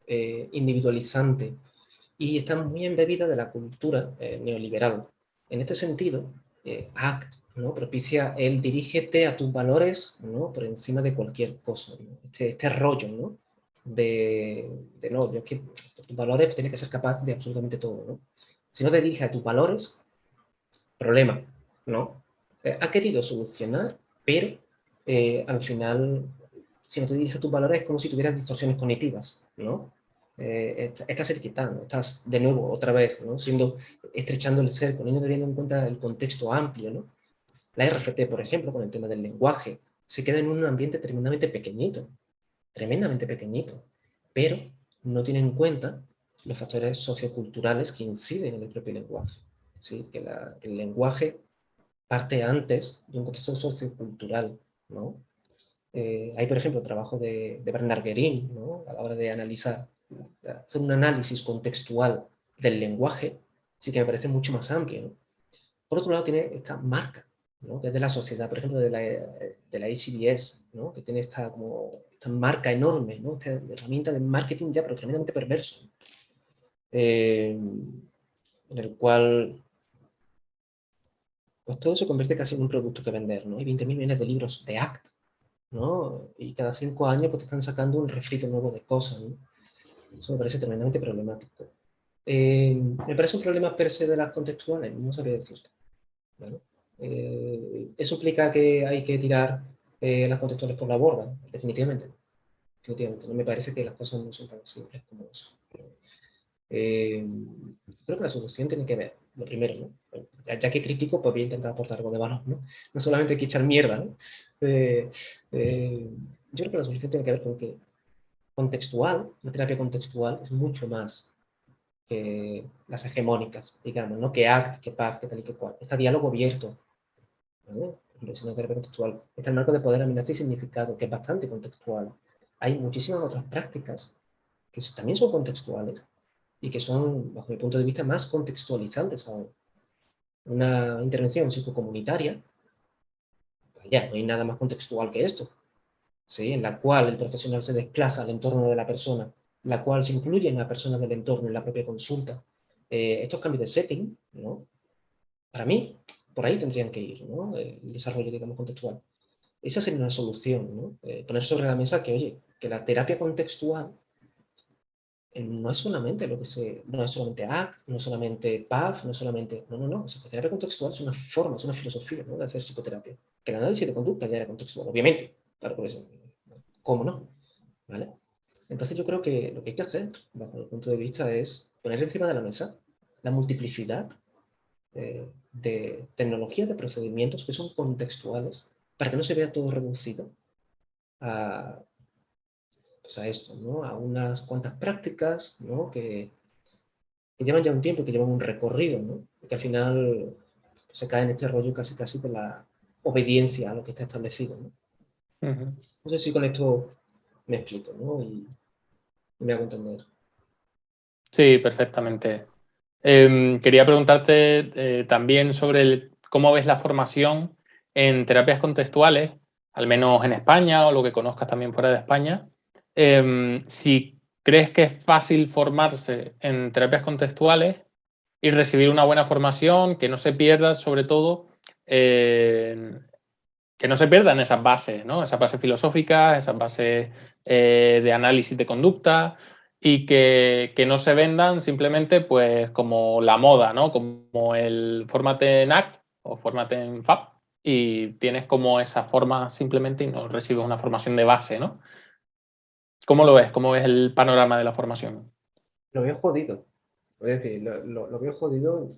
individualizante, y están muy embebidas de la cultura neoliberal. En este sentido, ACT, ¿no? Propicia el dirígete a tus valores, ¿no? Por encima de cualquier cosa, ¿no? Este rollo, ¿no? No, yo es que tus valores tienes que ser capaz de absolutamente todo, ¿no? Si no te diriges a tus valores, problema, ¿no? Ha querido solucionar, pero al final, si no te diriges a tus valores, es como si tuvieras distorsiones cognitivas, ¿no? Estás etiquetando, estás de nuevo, otra vez, ¿no? Estrechando el cerco, no teniendo en cuenta el contexto amplio, ¿no? La RFT, por ejemplo, con el tema del lenguaje, se queda en un ambiente tremendamente pequeñito, pero no tiene en cuenta los factores socioculturales que inciden en el propio lenguaje. ¿Sí? Que el lenguaje parte antes de un contexto sociocultural, ¿no? Hay, por ejemplo, el trabajo de Bernard Guérin, ¿no? A la hora de analizar, hacer un análisis contextual del lenguaje, sí que me parece mucho más amplio, ¿no? Por otro lado, tiene esta marca, ¿no? Que es de la sociedad, por ejemplo, de la ACDS, ¿no? Que tiene esta marca enorme, ¿no? Esta herramienta de marketing ya, pero tremendamente perverso, en el cual pues todo se convierte casi en un producto que vender, ¿no? Hay 20.000 millones de libros de ACT, ¿no? Y cada 5 años pues, te están sacando un refrito nuevo de cosas, ¿no? Eso me parece tremendamente problemático. Me parece un problema per se de las contextuales, no sabría decirte, ¿vale? Eso implica que hay que tirar las contextuales por la borda, definitivamente. Definitivamente. No me parece que las cosas no son tan simples como eso. Creo que la solución tiene que ver, lo primero, ¿no? Ya que critico, pues voy a intentar aportar algo de valor, ¿no? No solamente hay que echar mierda, ¿no? Yo creo que la solución tiene que ver con que la terapia contextual es mucho más que las hegemónicas, digamos, ¿no? Que ACT, que PAC, que tal y que cual. Está diálogo abierto, ¿vale? Es una terapia contextual. Está el marco de poder, amenaza y significado, que es bastante contextual. Hay muchísimas otras prácticas que también son contextuales y que son, bajo mi punto de vista, más contextualizantes aún. Una intervención psicocomunitaria, ya, no hay nada más contextual que esto, ¿sí? En la cual el profesional se desplaza al entorno de la persona, la cual se incluye en la persona del entorno, en la propia consulta. Estos cambios de setting, ¿no? Para mí, por ahí tendrían que ir, ¿no? El desarrollo, digamos, contextual. Esa sería una solución, ¿no? Poner sobre la mesa que, oye, que la terapia contextual no es solamente no es solamente ACT, no es solamente PAF, no es solamente, no, psicoterapia contextual es una forma, es una filosofía, ¿no? De hacer psicoterapia. Que el análisis de conducta ya era contextual, obviamente, claro, por eso, ¿cómo no? ¿Vale? Entonces yo creo que lo que hay que hacer, bajo el punto de vista, es poner encima de la mesa la multiplicidad de tecnologías, de procedimientos que son contextuales, para que no se vea todo reducido a, pues a esto, ¿no? A unas cuantas prácticas, ¿no? Que llevan ya un tiempo, que llevan un recorrido, ¿no? Y que al final se cae en este rollo casi de la obediencia a lo que está establecido, ¿no? No sé si con esto me explico, ¿no? Y me hago entender. Sí, perfectamente. Quería preguntarte también sobre ¿cómo ves la formación en terapias contextuales, al menos en España o lo que conozcas también fuera de España? Si crees que es fácil formarse en terapias contextuales y recibir una buena formación, que no se pierda, sobre todo, que no se pierdan esas bases, ¿no? Esas bases filosóficas, esas bases de análisis de conducta, y que no se vendan simplemente pues como la moda, ¿no? Como el fórmate en ACT o fórmate en FAB, y tienes como esa forma simplemente y no recibes una formación de base, ¿no? ¿Cómo lo ves? ¿Cómo ves el panorama de la formación? Lo veo jodido. Es decir, lo veo jodido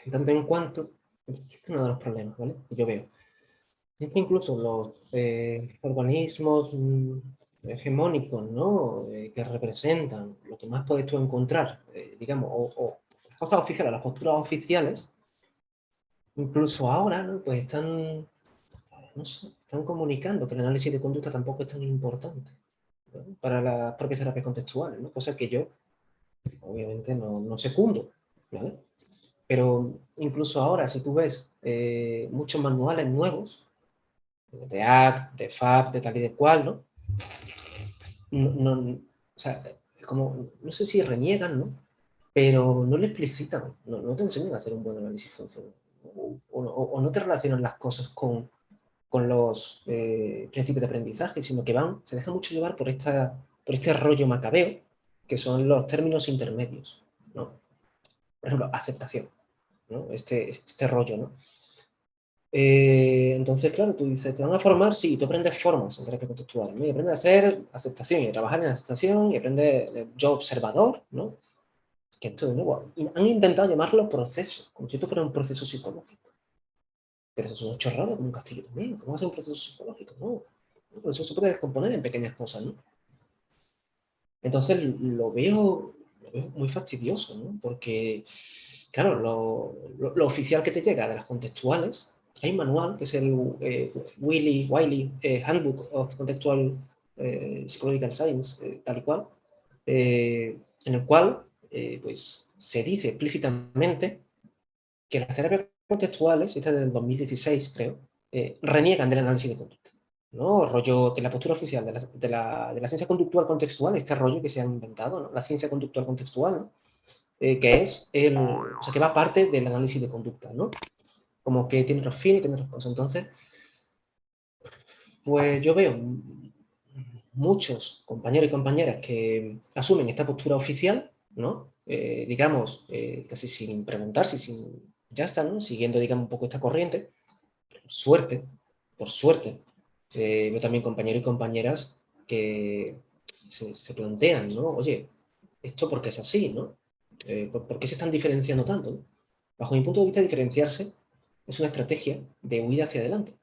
en tanto en cuanto, es uno de los problemas, ¿vale? Que yo veo. Es que incluso los organismos hegemónicos, ¿no? Que representan lo que más puedes tú encontrar, digamos, o las cosas oficiales, las posturas oficiales, incluso ahora, ¿no? Pues están, no sé, están comunicando que el análisis de conducta tampoco es tan importante, ¿no? Para las propias terapias contextuales, ¿no? Cosa que yo, obviamente, no secundo, ¿vale? Pero incluso ahora, si tú ves muchos manuales nuevos, de ACT, de FAB, de tal y de cual, ¿no? O sea, como, no sé si reniegan, ¿no? Pero no lo explicitan, no te enseñan a hacer un buen análisis funcional. O no te relacionan las cosas con los principios de aprendizaje, sino que se dejan mucho llevar por este rollo macabeo, que son los términos intermedios, ¿no? Por ejemplo, aceptación, ¿no? Este rollo, ¿no? Entonces, claro, tú dices, te van a formar, sí, tú aprendes formas en terapia contextual, ¿no? Y aprendes a hacer aceptación y a trabajar en aceptación y aprendes yo observador, ¿no? Que esto de nuevo, han intentado llamarlo proceso, como si esto fuera un proceso psicológico. Pero eso es una chorrada, como un castillo también. ¿Cómo va a ser un proceso psicológico? No. Eso se puede descomponer en pequeñas cosas, ¿no? Entonces lo veo muy fastidioso, ¿no? Porque, claro, lo oficial que te llega de las contextuales, hay un manual que es el Wiley Handbook of Contextual Psychological Science, tal y cual, en el cual pues, se dice explícitamente que las terapias contextuales, esta es del 2016 creo, reniegan del análisis de conducta, ¿no? Rollo que la postura oficial de la ciencia conductual contextual, este rollo que se han inventado, ¿no? La ciencia conductual contextual, ¿no? Que es o sea, que va parte del análisis de conducta, ¿no? Como que tiene otros fines y tiene otras cosas. Entonces, pues yo veo muchos compañeros y compañeras que asumen esta postura oficial, ¿no? Digamos, casi sin preguntarse, ya está, ¿no? Siguiendo, digamos, un poco esta corriente. Por suerte, veo también compañeros y compañeras que se plantean, ¿no? Oye, ¿esto por qué es así, no? ¿Por qué se están diferenciando tanto, ¿no? Bajo mi punto de vista, diferenciarse es una estrategia de huida hacia adelante,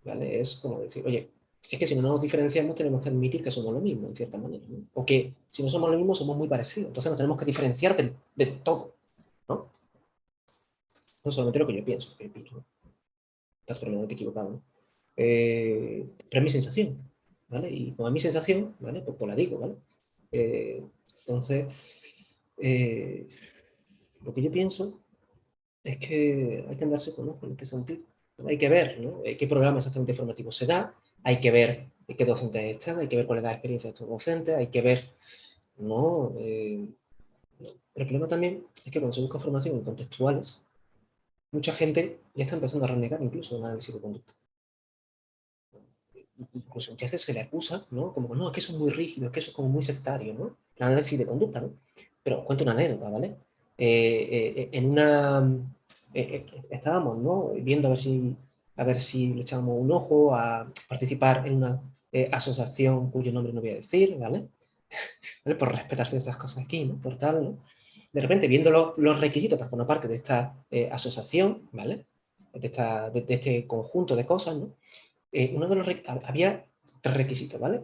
¿vale? Es como decir, oye, es que si no nos diferenciamos tenemos que admitir que somos lo mismo, en cierta manera, ¿no? O que si no somos lo mismo somos muy parecidos, entonces nos tenemos que diferenciar de todo, ¿no? No solamente lo que yo pienso, ¿no? Estás totalmente equivocado, ¿no? Pero es mi sensación, ¿vale? Y como es mi sensación, ¿vale? Pues la digo, ¿vale? Entonces, lo que yo pienso es que hay que andarse con ojo en este sentido. Hay que ver, ¿no? Qué programa exactamente formativo se da, hay que ver qué docentes están, hay que ver cuál es la experiencia de estos docentes, hay que ver, ¿no? Pero el problema también es que cuando se busca formación en contextuales, mucha gente ya está empezando a renegar incluso el análisis de conducta. Incluso muchas veces se le acusa, ¿no? Como, no, es que eso es muy rígido, es que eso es como muy sectario, ¿no? El análisis de conducta, ¿no? Pero os cuento una anécdota, ¿vale? Estábamos, ¿no? Viendo a ver si le echábamos un ojo a participar en una asociación cuyo nombre no voy a decir, ¿vale? ¿Vale? Por respetarse estas cosas aquí, ¿no? Por tal, ¿no? De repente, viendo los requisitos para formar parte de esta asociación, ¿vale? De este conjunto de cosas, ¿no? Había 3 requisitos, ¿vale?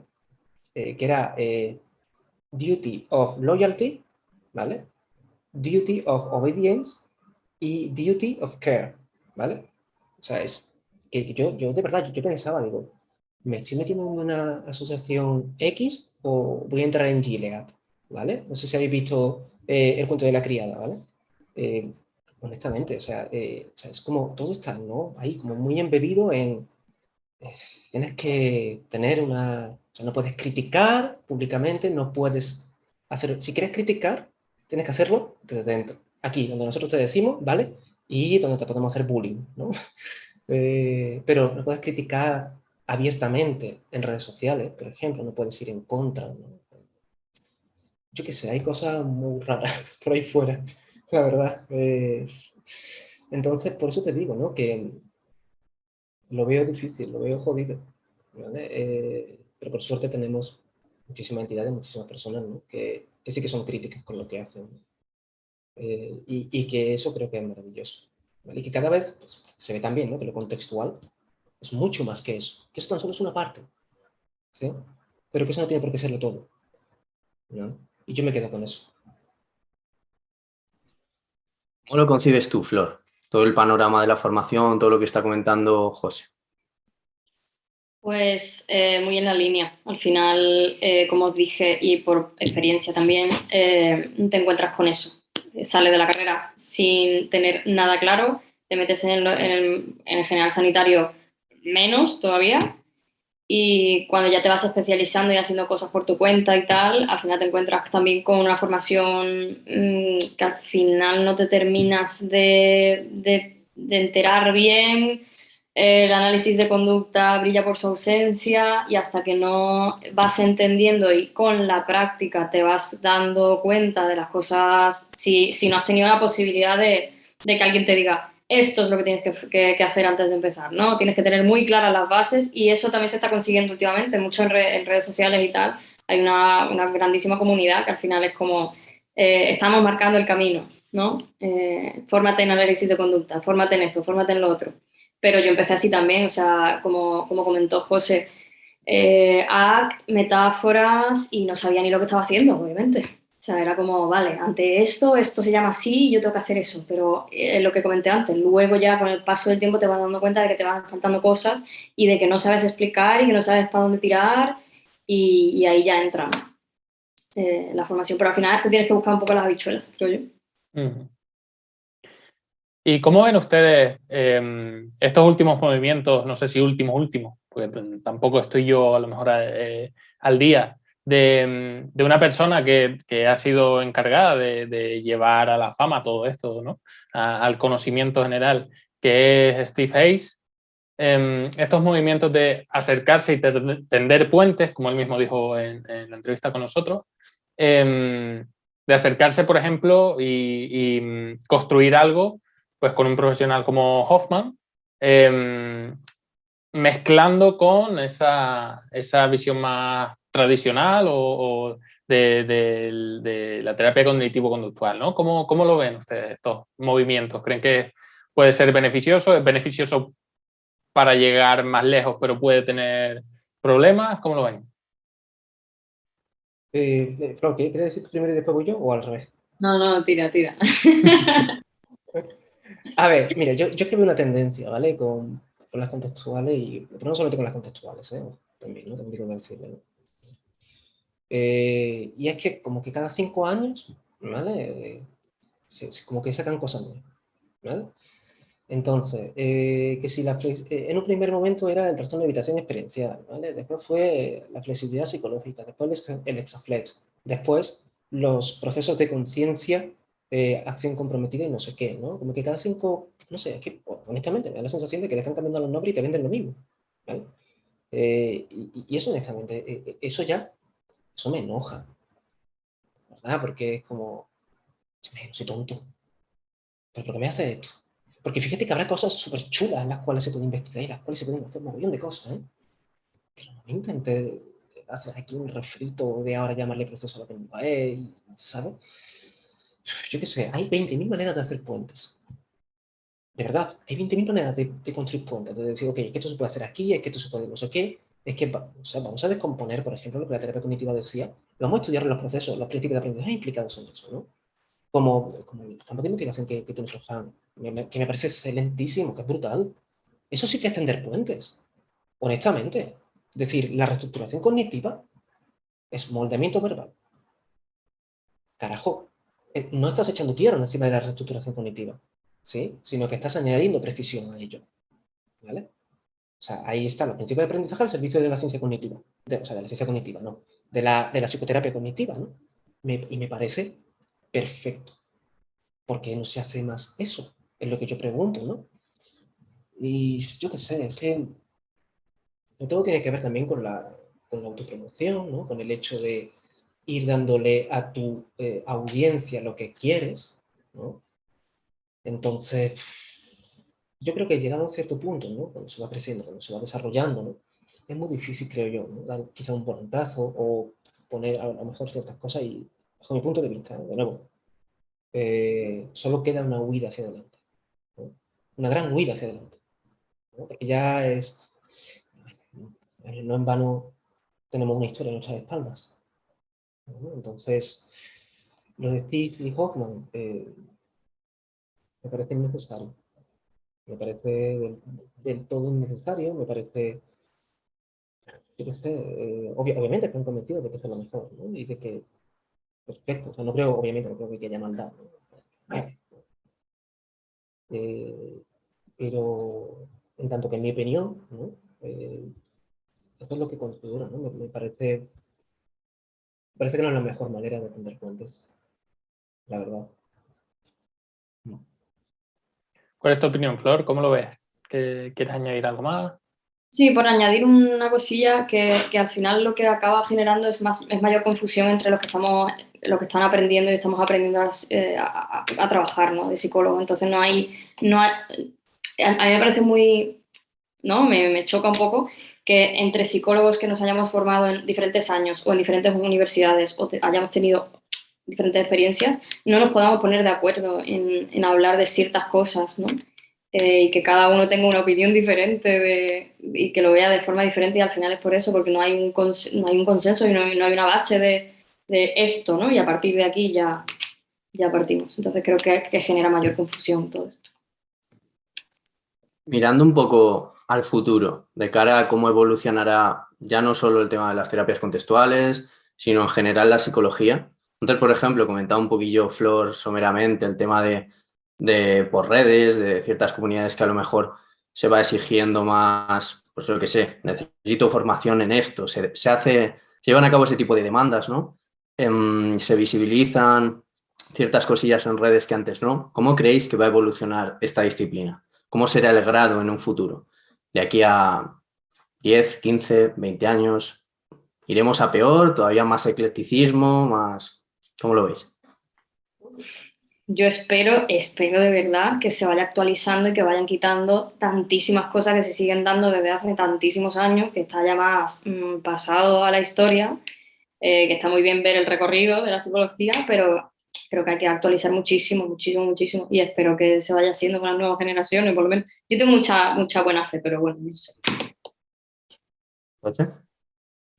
Que era duty of loyalty, ¿vale? Duty of obedience y duty of care, ¿vale? O sea, es que yo de verdad, yo pensaba, digo, ¿me estoy metiendo en una asociación X o voy a entrar en Gilead? ¿Vale? No sé si habéis visto el cuento de la criada, ¿vale? honestamente, o sea, es como todo está, ¿no? Ahí como muy embebido en, tienes que tener una, o sea, no puedes criticar públicamente, no puedes hacer, si quieres criticar, tienes que hacerlo desde dentro, aquí, donde nosotros te decimos, ¿vale? Y donde te podemos hacer bullying, ¿no? Pero no puedes criticar abiertamente en redes sociales, por ejemplo, no puedes ir en contra, ¿no? Yo qué sé, hay cosas muy raras por ahí fuera, la verdad. Entonces, por eso te digo, ¿no? Que lo veo difícil, lo veo jodido, ¿vale? Pero por suerte tenemos muchísimas entidades, muchísimas personas, ¿no? Que sí que son críticas con lo que hacen, ¿no? Y que eso creo que es maravilloso, ¿vale? Y que cada vez pues, se ve también, ¿no? Que lo contextual es mucho más que eso tan solo es una parte, ¿sí? Pero que eso no tiene por qué serlo todo, ¿no? Y yo me quedo con eso. ¿Cómo lo concibes tú, Flor? Todo el panorama de la formación, todo lo que está comentando José. Pues muy en la línea. Al final, como os dije, y por experiencia también, te encuentras con eso. Sales de la carrera sin tener nada claro, te metes en el general sanitario menos todavía, y cuando ya te vas especializando y haciendo cosas por tu cuenta y tal, al final te encuentras también con una formación que al final no te terminas de enterar bien. El análisis de conducta brilla por su ausencia y hasta que no vas entendiendo y con la práctica te vas dando cuenta de las cosas, si no has tenido la posibilidad de que alguien te diga esto es lo que tienes que hacer antes de empezar, ¿no? Tienes que tener muy claras las bases y eso también se está consiguiendo últimamente, mucho en redes sociales y tal. Hay una grandísima comunidad que al final es como estamos marcando el camino, ¿no? Fórmate en análisis de conducta, fórmate en esto, fórmate en lo otro. Pero yo empecé así también, o sea, como comentó José, act, metáforas y no sabía ni lo que estaba haciendo, obviamente. O sea, era como, vale, ante esto se llama así y yo tengo que hacer eso. Pero lo que comenté antes, luego ya con el paso del tiempo te vas dando cuenta de que te van faltando cosas y de que no sabes explicar y que no sabes para dónde tirar y ahí ya entra la formación. Pero al final te tienes que buscar un poco las habichuelas, creo yo. Ujú. ¿Y cómo ven ustedes estos últimos movimientos, no sé si últimos, porque tampoco estoy yo a lo mejor al día, de una persona que ha sido encargada de llevar a la fama todo esto, ¿no? Al conocimiento general, que es Steve Hayes? Estos movimientos de acercarse y tender puentes, como él mismo dijo en la entrevista con nosotros, de acercarse, por ejemplo, y construir algo pues con un profesional como Hoffman, mezclando con esa visión más tradicional o de la terapia cognitivo-conductual, ¿no? ¿Cómo lo ven ustedes estos movimientos? ¿Creen que puede ser beneficioso? ¿Es beneficioso para llegar más lejos, pero puede tener problemas? ¿Cómo lo ven? Flor, ¿quieres decir tú primero y después voy yo o al revés? No, tira. A ver, mira, yo es que veo una tendencia, ¿vale? Con las contextuales pero no solamente con las contextuales, ¿eh? También, ¿no? También tengo que decirle, ¿no? Y es que como que cada 5 años, ¿vale? Como que sacan cosas nuevas, ¿vale? Entonces, que si en un primer momento era el trastorno de evitación experiencial, ¿vale? Después fue la flexibilidad psicológica, después el exaflex, después los procesos de conciencia, acción comprometida y no sé qué, ¿no? Como que cada 5, no sé, es que honestamente me da la sensación de que le están cambiando los nombres y te venden lo mismo, ¿vale? Y eso honestamente, eso me enoja, ¿verdad? Porque es como, soy tonto, ¿pero por qué me hace esto? Porque fíjate que habrá cosas súper chulas en las cuales se puede investigar y las cuales se pueden hacer un montón de cosas, ¿eh? Pero no intenté hacer aquí un refrito de ahora llamarle proceso a lo que no es, ¿sabes? Yo qué sé, hay 20.000 maneras de hacer puentes. De verdad, hay 20.000 maneras de construir puentes, de decir, ok, es que esto se puede hacer aquí, es que esto se puede no sé qué, es que o sea, vamos a descomponer, por ejemplo, lo que la terapia cognitiva decía, vamos a estudiar los procesos, los principios de aprendizaje implicados en eso, ¿no? Como el campo de investigación que tiene Rohan, que me parece excelentísimo, que es brutal. Eso sí que es tender puentes, honestamente. Es decir, la reestructuración cognitiva es moldeamiento verbal. Carajo, no estás echando tierra encima de la reestructuración cognitiva. ¿sí? Sino que estás añadiendo precisión a ello, ¿vale? O sea, ahí están los principios de aprendizaje al servicio de la ciencia cognitiva. O sea, de la ciencia cognitiva, no. De la psicoterapia cognitiva, ¿no? Y me parece perfecto. ¿Por qué no se hace más eso? Es lo que yo pregunto, ¿no? Y yo qué sé, es que todo tiene que ver también con la autopromoción, ¿no? Con el hecho de ir dándole a tu audiencia lo que quieres, ¿no? Entonces, yo creo que llegado a un cierto punto, ¿no? Cuando se va creciendo, cuando se va desarrollando, ¿no? Es muy difícil, creo yo, ¿no? Dar quizá un volantazo o poner a lo mejor ciertas cosas y, bajo mi punto de vista, ¿no? De nuevo, solo queda una huida hacia adelante, ¿no? Una gran huida hacia adelante, ¿no? Porque ya es, no en vano tenemos una historia en nuestras espaldas, ¿no? Entonces, lo de Steve y Hoffman me parece innecesario. Me parece del todo innecesario, me parece, yo qué sé, obviamente están convencidos de que eso es lo mejor, ¿no? Y de que, perfecto, o sea, no creo, obviamente, no creo que haya maldad, ¿no? Pero, en tanto que en mi opinión, ¿no? Eso es lo que considero, ¿no? Me parece que no es la mejor manera de tender puentes, la verdad. ¿Cuál es tu opinión, Flor? ¿Cómo lo ves? ¿Quieres añadir algo más? Sí, por añadir una cosilla que al final lo que acaba generando es mayor confusión entre los que están aprendiendo y estamos aprendiendo a trabajar, ¿no? De psicólogo. Entonces no hay, a mí me parece muy, ¿no? Me choca un poco que entre psicólogos que nos hayamos formado en diferentes años o en diferentes universidades o hayamos tenido diferentes experiencias, no nos podamos poner de acuerdo en hablar de ciertas cosas, ¿no? Y que cada uno tenga una opinión diferente y que lo vea de forma diferente y al final es por eso, porque no hay un consenso y no hay una base de esto, ¿no? Y a partir de aquí ya partimos. Entonces creo que genera mayor confusión todo esto. Mirando un poco al futuro, de cara a cómo evolucionará ya no solo el tema de las terapias contextuales, sino en general la psicología. Entonces, por ejemplo, comentaba un poquillo Flor someramente el tema de por redes, de ciertas comunidades que a lo mejor se va exigiendo más, pues yo qué sé, necesito formación en esto, se llevan a cabo ese tipo de demandas, ¿no? Se visibilizan ciertas cosillas en redes que antes no. ¿Cómo creéis que va a evolucionar esta disciplina? ¿Cómo será el grado en un futuro? De aquí a 10, 15, 20 años, ¿iremos a peor? ¿Todavía más eclecticismo? Más... ¿Cómo lo veis? Yo espero de verdad que se vaya actualizando y que vayan quitando tantísimas cosas que se siguen dando desde hace tantísimos años, que está ya más pasado a la historia, que está muy bien ver el recorrido de la psicología, pero creo que hay que actualizar muchísimo, muchísimo, muchísimo y espero que se vaya haciendo con las nuevas generaciones, por lo menos. Yo tengo mucha buena fe, pero bueno, no sé.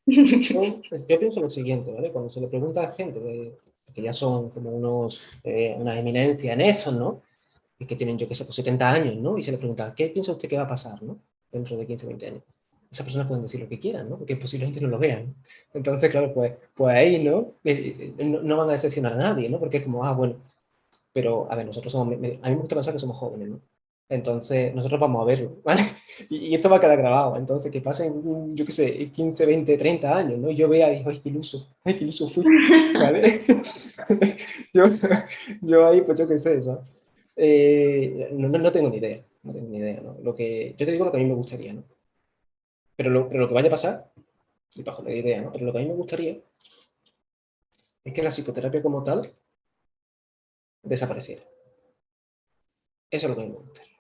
Yo pienso lo siguiente, ¿vale? Cuando se le pregunta a gente que ya son como una eminencia en esto, ¿no? Y que tienen, yo qué sé, pues 70 años, ¿no? Y se le pregunta, ¿qué piensa usted que va a pasar, ¿no? Dentro de 15, 20 años. Esas personas pueden decir lo que quieran, ¿no? Porque posiblemente no lo vean. Entonces, claro, pues ahí, ¿no? No van a decepcionar a nadie, ¿no? Porque es como, bueno, pero, a ver, nosotros somos, a mí me gusta pensar que somos jóvenes, ¿no? Entonces, nosotros vamos a verlo, ¿vale? Y esto va a quedar grabado. Entonces, que pasen, yo qué sé, 15, 20, 30 años, ¿no? Y yo vea y digo, ay, qué iluso fui, ¿vale? yo, yo ahí, pues yo qué sé, ¿sabes? No tengo ni idea, no tengo ni idea, ¿no? Yo te digo lo que a mí me gustaría, ¿no? Pero lo que vaya a pasar, y bajo la idea, ¿no? Pero lo que a mí me gustaría es que la psicoterapia como tal desapareciera. Eso es lo que a mí me gustaría.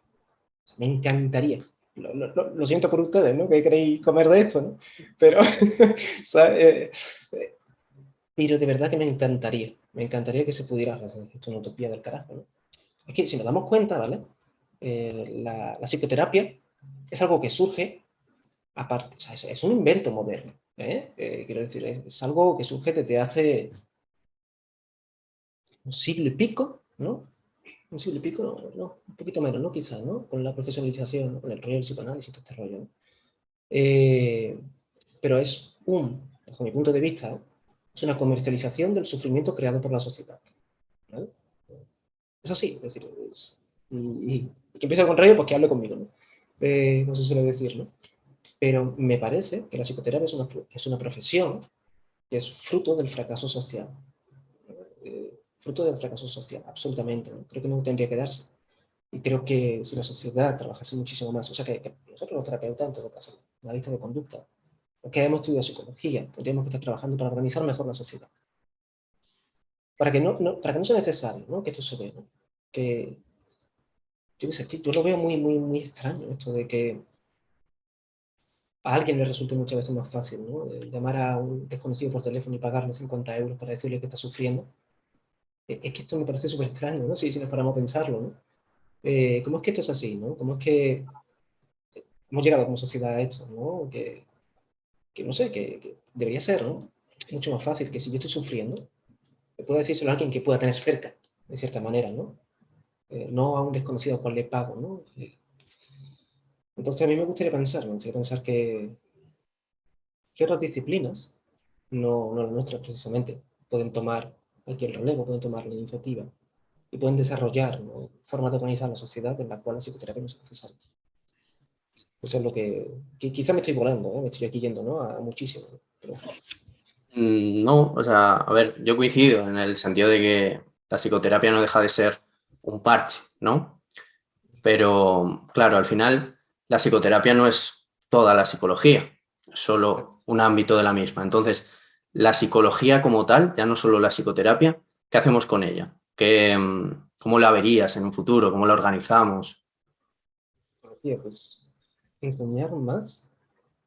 Me encantaría. Lo siento por ustedes, ¿no? Que queréis comer de esto, ¿no? Pero, ¿sabes? Pero de verdad que me encantaría que se pudiera hacer. Esto es una utopía del carajo, ¿no? Es que si nos damos cuenta, ¿vale? La psicoterapia es algo que surge aparte, o sea, es un invento moderno, ¿eh? Quiero decir, es algo que surge desde hace un siglo y pico, ¿no? Un siglo y pico, no, un poquito menos, ¿no? Quizás, ¿no? Con la profesionalización, ¿no? Con el rollo del psicoanálisis y todo este rollo, ¿no? Pero bajo mi punto de vista, es una comercialización del sufrimiento creado por la sociedad, ¿vale? Es así, es decir, y que empiece al contrario, pues que hable conmigo, ¿no? No se suele decir, ¿no? Pero me parece que la psicoterapia es una profesión que es fruto del fracaso social. Fruto del fracaso social, absolutamente, ¿no? Creo que no tendría que darse. Y creo que si la sociedad trabajase muchísimo más, o sea, que nosotros los terapeutas, en todo caso, analistas de conducta, que hemos estudiado psicología, tendríamos que estar trabajando para organizar mejor la sociedad. Para que para que no sea necesario, ¿no? Que esto se vea, ¿no? Que, yo qué sé, yo lo veo muy extraño, esto de que a alguien le resulte muchas veces más fácil, ¿no? Llamar a un desconocido por teléfono y pagarle 50 euros para decirle que está sufriendo. Es que esto me parece súper extraño, ¿no? Si nos paramos a pensarlo, ¿no? ¿Cómo es que esto es así, ¿no? ¿Cómo es que hemos llegado como sociedad a esto, ¿no? Que no sé, que debería ser, ¿no? Mucho más fácil que si yo estoy sufriendo, puedo decírselo a alguien que pueda tener cerca, de cierta manera, ¿no? No a un desconocido al cual le pago, ¿no? Entonces a mí me gustaría pensar que ciertas disciplinas, no las nuestras precisamente, pueden tomar aquí el relevo, pueden tomar la iniciativa y pueden desarrollar, ¿no?, formas de organizar la sociedad en la cual la psicoterapia no es necesaria. Eso es lo que quizá me estoy volando, me estoy aquí yendo, ¿no?, a muchísimo, ¿no? Pero... No, o sea, a ver, yo coincido en el sentido de que la psicoterapia no deja de ser un parche, ¿no? Pero, claro, al final la psicoterapia no es toda la psicología, es solo un ámbito de la misma. Entonces, la psicología como tal, ya no solo la psicoterapia, ¿qué hacemos con ella? ¿Cómo la verías en un futuro? ¿Cómo la organizamos? Pues, enseñar más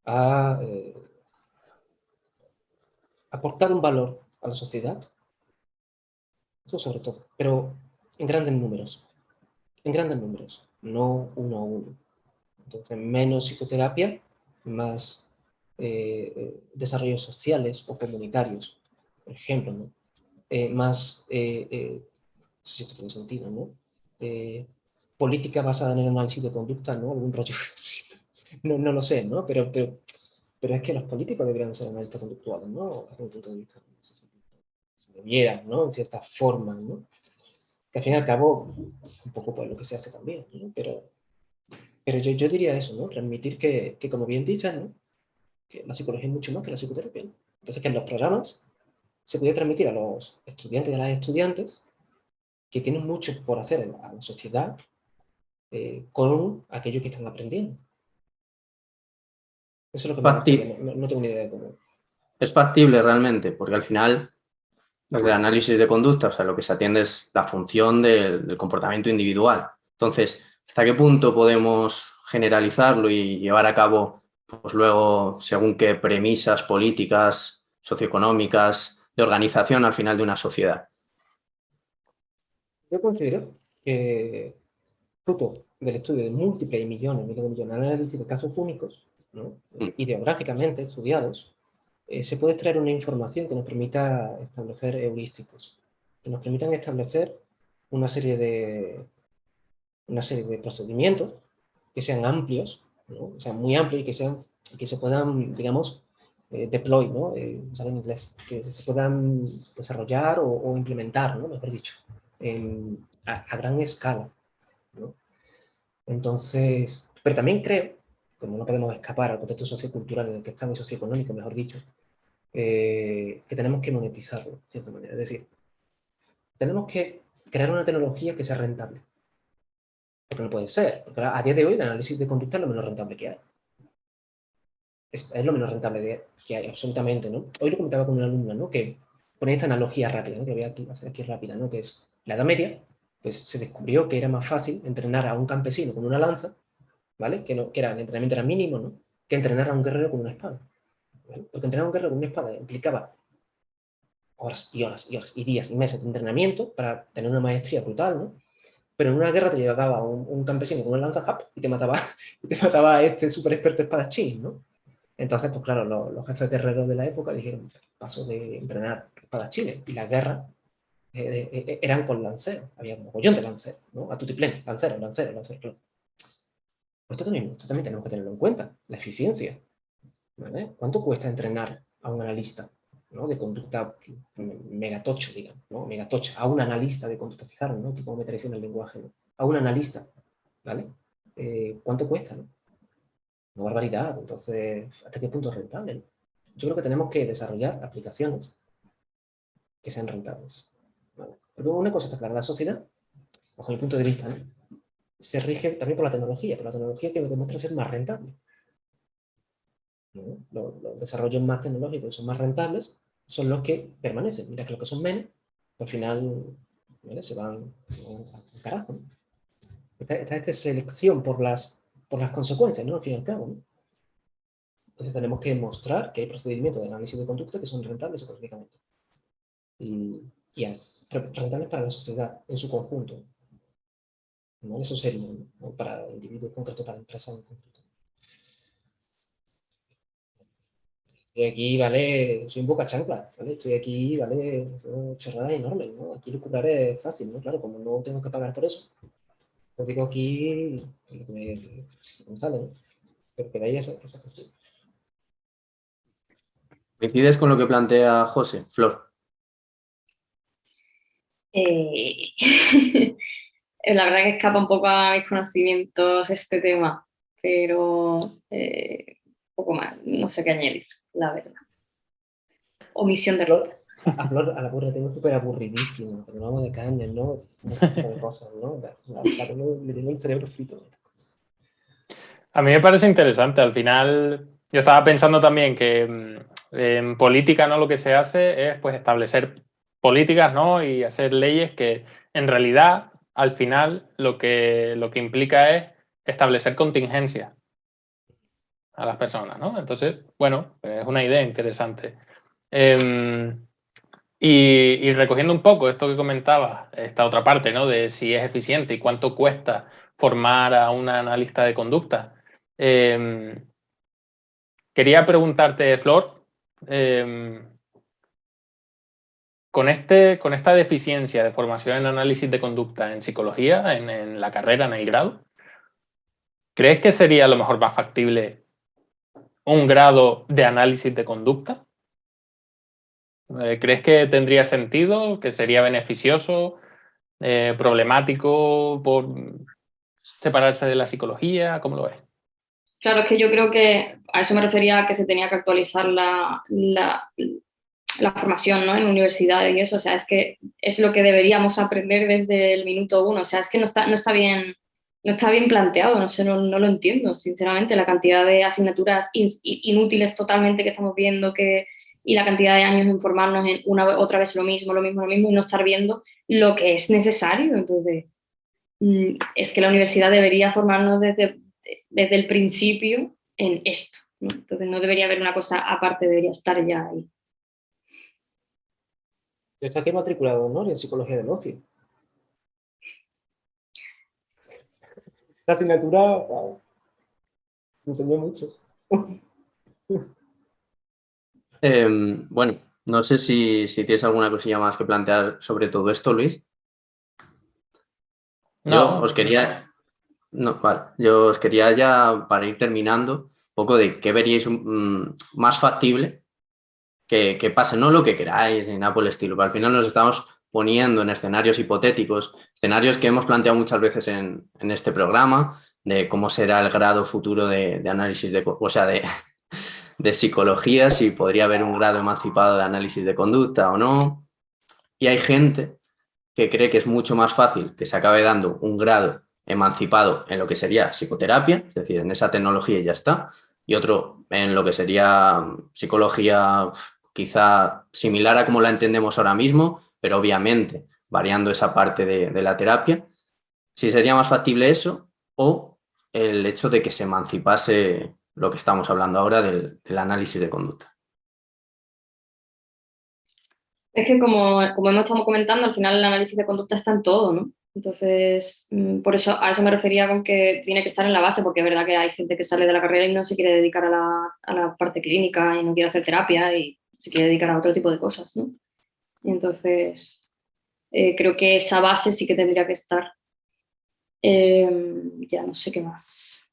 a aportar un valor a la sociedad, eso sobre todo, pero en grandes números, no uno a uno. Entonces, menos psicoterapia, más desarrollos sociales o comunitarios, por ejemplo, ¿no? Más, no sé si esto tiene sentido, ¿no? Política basada en el análisis de conducta, ¿no? Algún rollo así. No lo sé, ¿no? Pero es que los políticos deberían ser analistas conductuales, ¿no? Desde un punto de vista, no sé si debieran, ¿no? En cierta forma, ¿no? Que al fin y al cabo, un poco pues lo que se hace también, ¿no? Pero yo diría eso, ¿no? Transmitir que como bien dicen, ¿no?, que la psicología es mucho más que la psicoterapia, ¿no? Entonces, que en los programas se puede transmitir a los estudiantes y a las estudiantes que tienen mucho por hacer a la sociedad con aquello que están aprendiendo. Eso es lo que me gustaría, no tengo ni idea de cómo. Es factible realmente, porque al final el análisis de conducta, o sea, lo que se atiende es la función del comportamiento individual. Entonces, ¿hasta qué punto podemos generalizarlo y llevar a cabo, pues luego, según qué premisas políticas, socioeconómicas, de organización al final de una sociedad? Yo considero que, fruto del estudio de múltiples y millones de millones de análisis de casos únicos, ¿no?, ideográficamente estudiados, se puede extraer una información que nos permita establecer heurísticos, que nos permitan establecer una serie de procedimientos que sean amplios, ¿no?, que sean muy amplios y que se puedan, digamos, deploy, ¿no?, usar en inglés, que se puedan desarrollar o implementar, ¿no?, mejor dicho, a gran escala, ¿no? Entonces, pero también creo, como no podemos escapar al contexto sociocultural en el que estamos, y socioeconómico, mejor dicho, que tenemos que monetizarlo, de cierta manera. Es decir, tenemos que crear una tecnología que sea rentable. Porque no puede ser, porque a día de hoy el análisis de conducta es lo menos rentable que hay. Es lo menos rentable que hay, absolutamente, ¿no? Hoy lo comentaba con una alumna, ¿no?, que ponía esta analogía rápida, ¿no?, que voy a hacer aquí rápida, ¿no?, que es la Edad Media, pues se descubrió que era más fácil entrenar a un campesino con una lanza, ¿vale?, que el entrenamiento era mínimo, ¿no?, que entrenar a un guerrero con una espada. ¿Vale? Porque entrenar a un guerrero con una espada implicaba horas y horas y horas y días y meses de entrenamiento para tener una maestría brutal, ¿no? Pero en una guerra te llegaba un campesino con una lanza y te mataba, a este súper experto espadachín, ¿no? Entonces, pues claro, los jefes guerreros de la época dijeron, paso de entrenar espadachines, y las guerras eran con lanceros, había un mogollón de lanceros, ¿no? A tutiplén, lanceros, claro. Pues esto también tenemos que tenerlo en cuenta, la eficiencia, ¿vale? ¿Cuánto cuesta entrenar a un analista, ¿no?, de conducta megatocho, digamos, ¿no?, megatocho, a un analista de conducta, fijaros, ¿no?, tipo me traición el lenguaje, ¿no?, a un analista, ¿vale? ¿Cuánto cuesta, no? Una barbaridad. Entonces, ¿hasta qué punto es rentable, no? Yo creo que tenemos que desarrollar aplicaciones que sean rentables, ¿vale? Pero una cosa está clara, la sociedad, bajo mi punto de vista, ¿no?, se rige también por la tecnología que demuestra ser más rentable, ¿no? Los desarrollos más tecnológicos que son más rentables son los que permanecen, mira que los que son menos, al final, ¿vale?, se van al carajo, ¿no? Esta selección por las consecuencias, ¿no?, al fin y al cabo, ¿no? Entonces tenemos que mostrar que hay procedimientos de análisis de conducta que son rentables económicamente. Y rentables para la sociedad en su conjunto, ¿no? Eso sería, ¿no?, para el individuo en concreto, para la empresa en concreto. Estoy aquí, ¿vale? Soy un boca chancla, ¿vale? Estoy aquí, ¿vale? Chorradas enormes, ¿no? Aquí lucrar es fácil, ¿no? Claro, como no tengo que pagar por eso, pues digo aquí lo que me sale, ¿no? Pero que de ahí esa cuestión. ¿Coincides con lo que plantea José, Flor? La verdad que escapa un poco a mis conocimientos este tema, pero poco más, no sé qué añadir, la verdad. Omisión de error. A la Flor la tengo súper aburridísimo, pero vamos de caña, ¿no? Un tipo de cosas, ¿no? Le tengo el cerebro frito. A mí me parece interesante. Al final, yo estaba pensando también que en política, ¿no?, lo que se hace es pues establecer políticas, ¿no?, y hacer leyes que en realidad, al final, lo que implica es establecer contingencias a las personas, ¿no? Entonces, bueno, es una idea interesante. Y recogiendo un poco esto que comentaba, esta otra parte, ¿no?, de si es eficiente y cuánto cuesta formar a un analista de conducta. Quería preguntarte, Flor, con esta deficiencia de formación en análisis de conducta en psicología, en la carrera, en el grado, ¿crees que sería a lo mejor más factible un grado de análisis de conducta? ¿Crees que tendría sentido, que sería beneficioso, problemático por separarse de la psicología? ¿Cómo lo ves? Claro, es que yo creo que a eso me refería, que se tenía que actualizar la formación, ¿no?, en universidades y eso. O sea, es que es lo que deberíamos aprender desde el minuto uno. O sea, es que no está bien planteado, no sé, no lo entiendo, sinceramente, la cantidad de asignaturas inútiles totalmente que estamos viendo, y la cantidad de años en formarnos en otra vez lo mismo, y no estar viendo lo que es necesario. Entonces, es que la universidad debería formarnos desde el principio en esto, ¿no? Entonces no debería haber una cosa aparte, debería estar ya ahí. Yo estoy aquí matriculado, ¿no?, en psicología del ocio. La asignatura, wow, me enseñó mucho. Bueno, no sé si tienes alguna cosilla más que plantear sobre todo esto, Luis. No. Yo os quería ya, para ir terminando, un poco de qué veríais más factible que pase, no lo que queráis ni nada por el estilo, pero al final nos estamos poniendo en escenarios hipotéticos, escenarios que hemos planteado muchas veces en este programa, de cómo será el grado futuro de análisis de psicología, si podría haber un grado emancipado de análisis de conducta o no. Y hay gente que cree que es mucho más fácil que se acabe dando un grado emancipado en lo que sería psicoterapia, es decir, en esa tecnología y ya está, y otro en lo que sería psicología quizá similar a como la entendemos ahora mismo, pero obviamente variando esa parte de la terapia. Si sería más factible eso o el hecho de que se emancipase lo que estamos hablando ahora del análisis de conducta. Es que como hemos estado comentando, al final el análisis de conducta está en todo, ¿no? Entonces, por eso, a eso me refería con que tiene que estar en la base, porque es verdad que hay gente que sale de la carrera y no se quiere dedicar a la parte clínica y no quiere hacer terapia y se quiere dedicar a otro tipo de cosas, ¿no? Y entonces, creo que esa base sí que tendría que estar. Ya no sé qué más.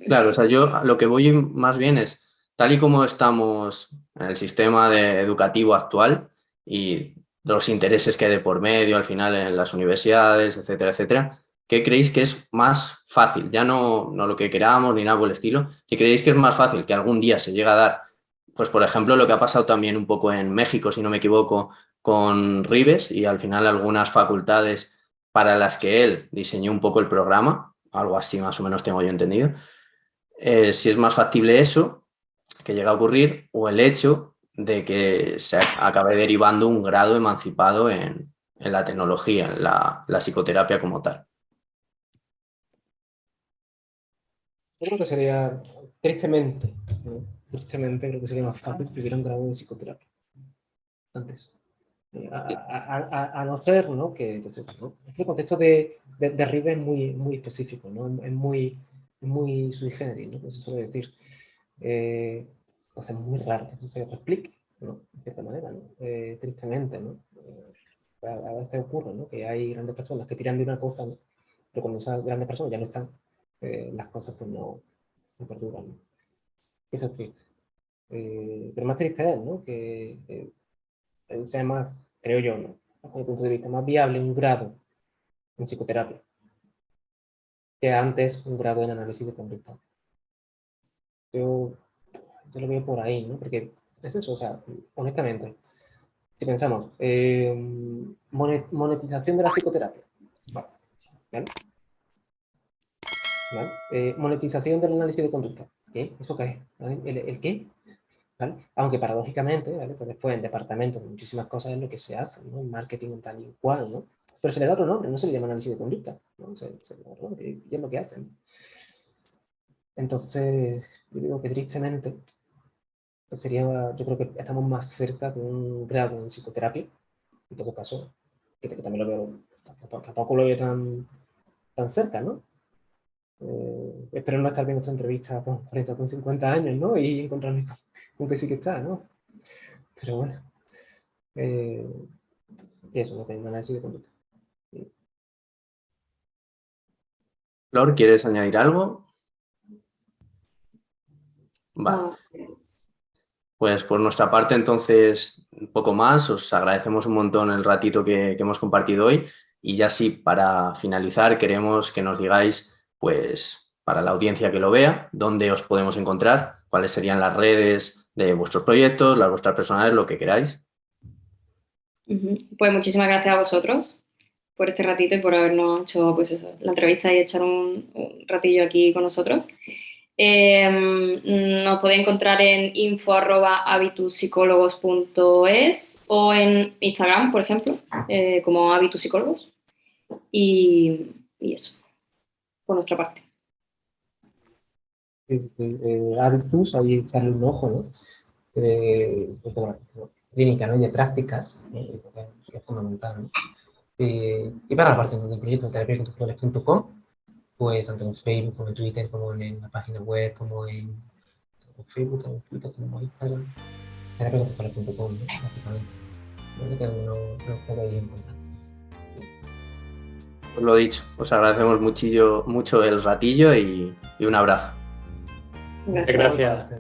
Claro, o sea, yo lo que voy más bien es, tal y como estamos en el sistema educativo actual y los intereses que hay de por medio al final en las universidades, etcétera, etcétera, ¿qué creéis que es más fácil? Ya no lo que queramos ni nada por el estilo. ¿Qué creéis que es más fácil que algún día se llegue a dar? Pues, por ejemplo, lo que ha pasado también un poco en México, si no me equivoco, con Ribes y al final algunas facultades para las que él diseñó un poco el programa, algo así más o menos tengo yo entendido. Si es más factible eso, que llega a ocurrir, o el hecho de que se acabe derivando un grado emancipado en la tecnología, en la psicoterapia como tal. Yo creo que sería, tristemente, ¿no? Tristemente creo que sería más fácil que hubiera un grado de psicoterapia antes. A no ser, ¿no? ¿no? Es que el contexto de Ribe es muy específico, ¿no? Es muy sui generis, ¿no? Eso suele decir. Entonces es muy raro que eso se explique, ¿no? De cierta manera, ¿no? Tristemente, ¿no? A veces ocurre, ¿no? Que hay grandes personas que tiran de una cosa, ¿no? Pero cuando esas grandes personas ya no están, las cosas pues no perduran, ¿no? Eso es triste. Pero más triste es, ¿no? Que sea más, creo yo, ¿no? Desde mi punto de vista, más viable un grado en psicoterapia que antes un grado en análisis de conducta. Yo lo veo por ahí, ¿no? Porque es eso, o sea, honestamente, si pensamos, monetización de la psicoterapia, ¿vale? ¿Vale? Monetización del análisis de conducta, ¿qué? ¿Eso qué es? ¿El qué? ¿Vale? Aunque paradójicamente, ¿vale? Pues después en departamentos muchísimas cosas es lo que se hace, ¿no? En marketing tal y cual, ¿no? Pero se le da otro nombre, no se le llama análisis de conducta, ¿no? Se le da otro nombre y es lo que hacen. Entonces, yo digo que tristemente, pues sería, yo creo que estamos más cerca de un grado en psicoterapia, en todo caso, que también lo veo, tampoco lo veo tan cerca, ¿no? Espero no estar viendo esta entrevista con 40 con 50 años, ¿no? Y encontrarme con que sí que está, ¿no? Pero bueno, eso, no tengo análisis de conducta. Flor, ¿quieres añadir algo? Vale. Pues por nuestra parte, entonces, un poco más. Os agradecemos un montón el ratito que hemos compartido hoy. Y ya sí, para finalizar, queremos que nos digáis, pues, para la audiencia que lo vea, dónde os podemos encontrar, cuáles serían las redes de vuestros proyectos, las vuestras personales, lo que queráis. Pues muchísimas gracias a vosotros por este ratito y por habernos hecho pues eso, la entrevista y echar un ratillo aquí con nosotros. Nos podéis encontrar en info@habituspsicólogos.es o en Instagram, por ejemplo, como Habitus Psicólogos. Y eso, por nuestra parte. Sí. Habitus, ahí echarle un ojo, ¿no? Clínica, ¿no? Y de prácticas, que es fundamental, ¿no? Y para la parte del proyecto de terapiascontextuales.com, pues tanto en Facebook como en Twitter, como en la página web, como en Facebook, como en Twitter, como en Instagram, terapiascontextuales.com, ¿no? Básicamente. ¿No? Que uno lo puede encontrar. Pues lo dicho, os agradecemos mucho el ratillo y un abrazo. Gracias.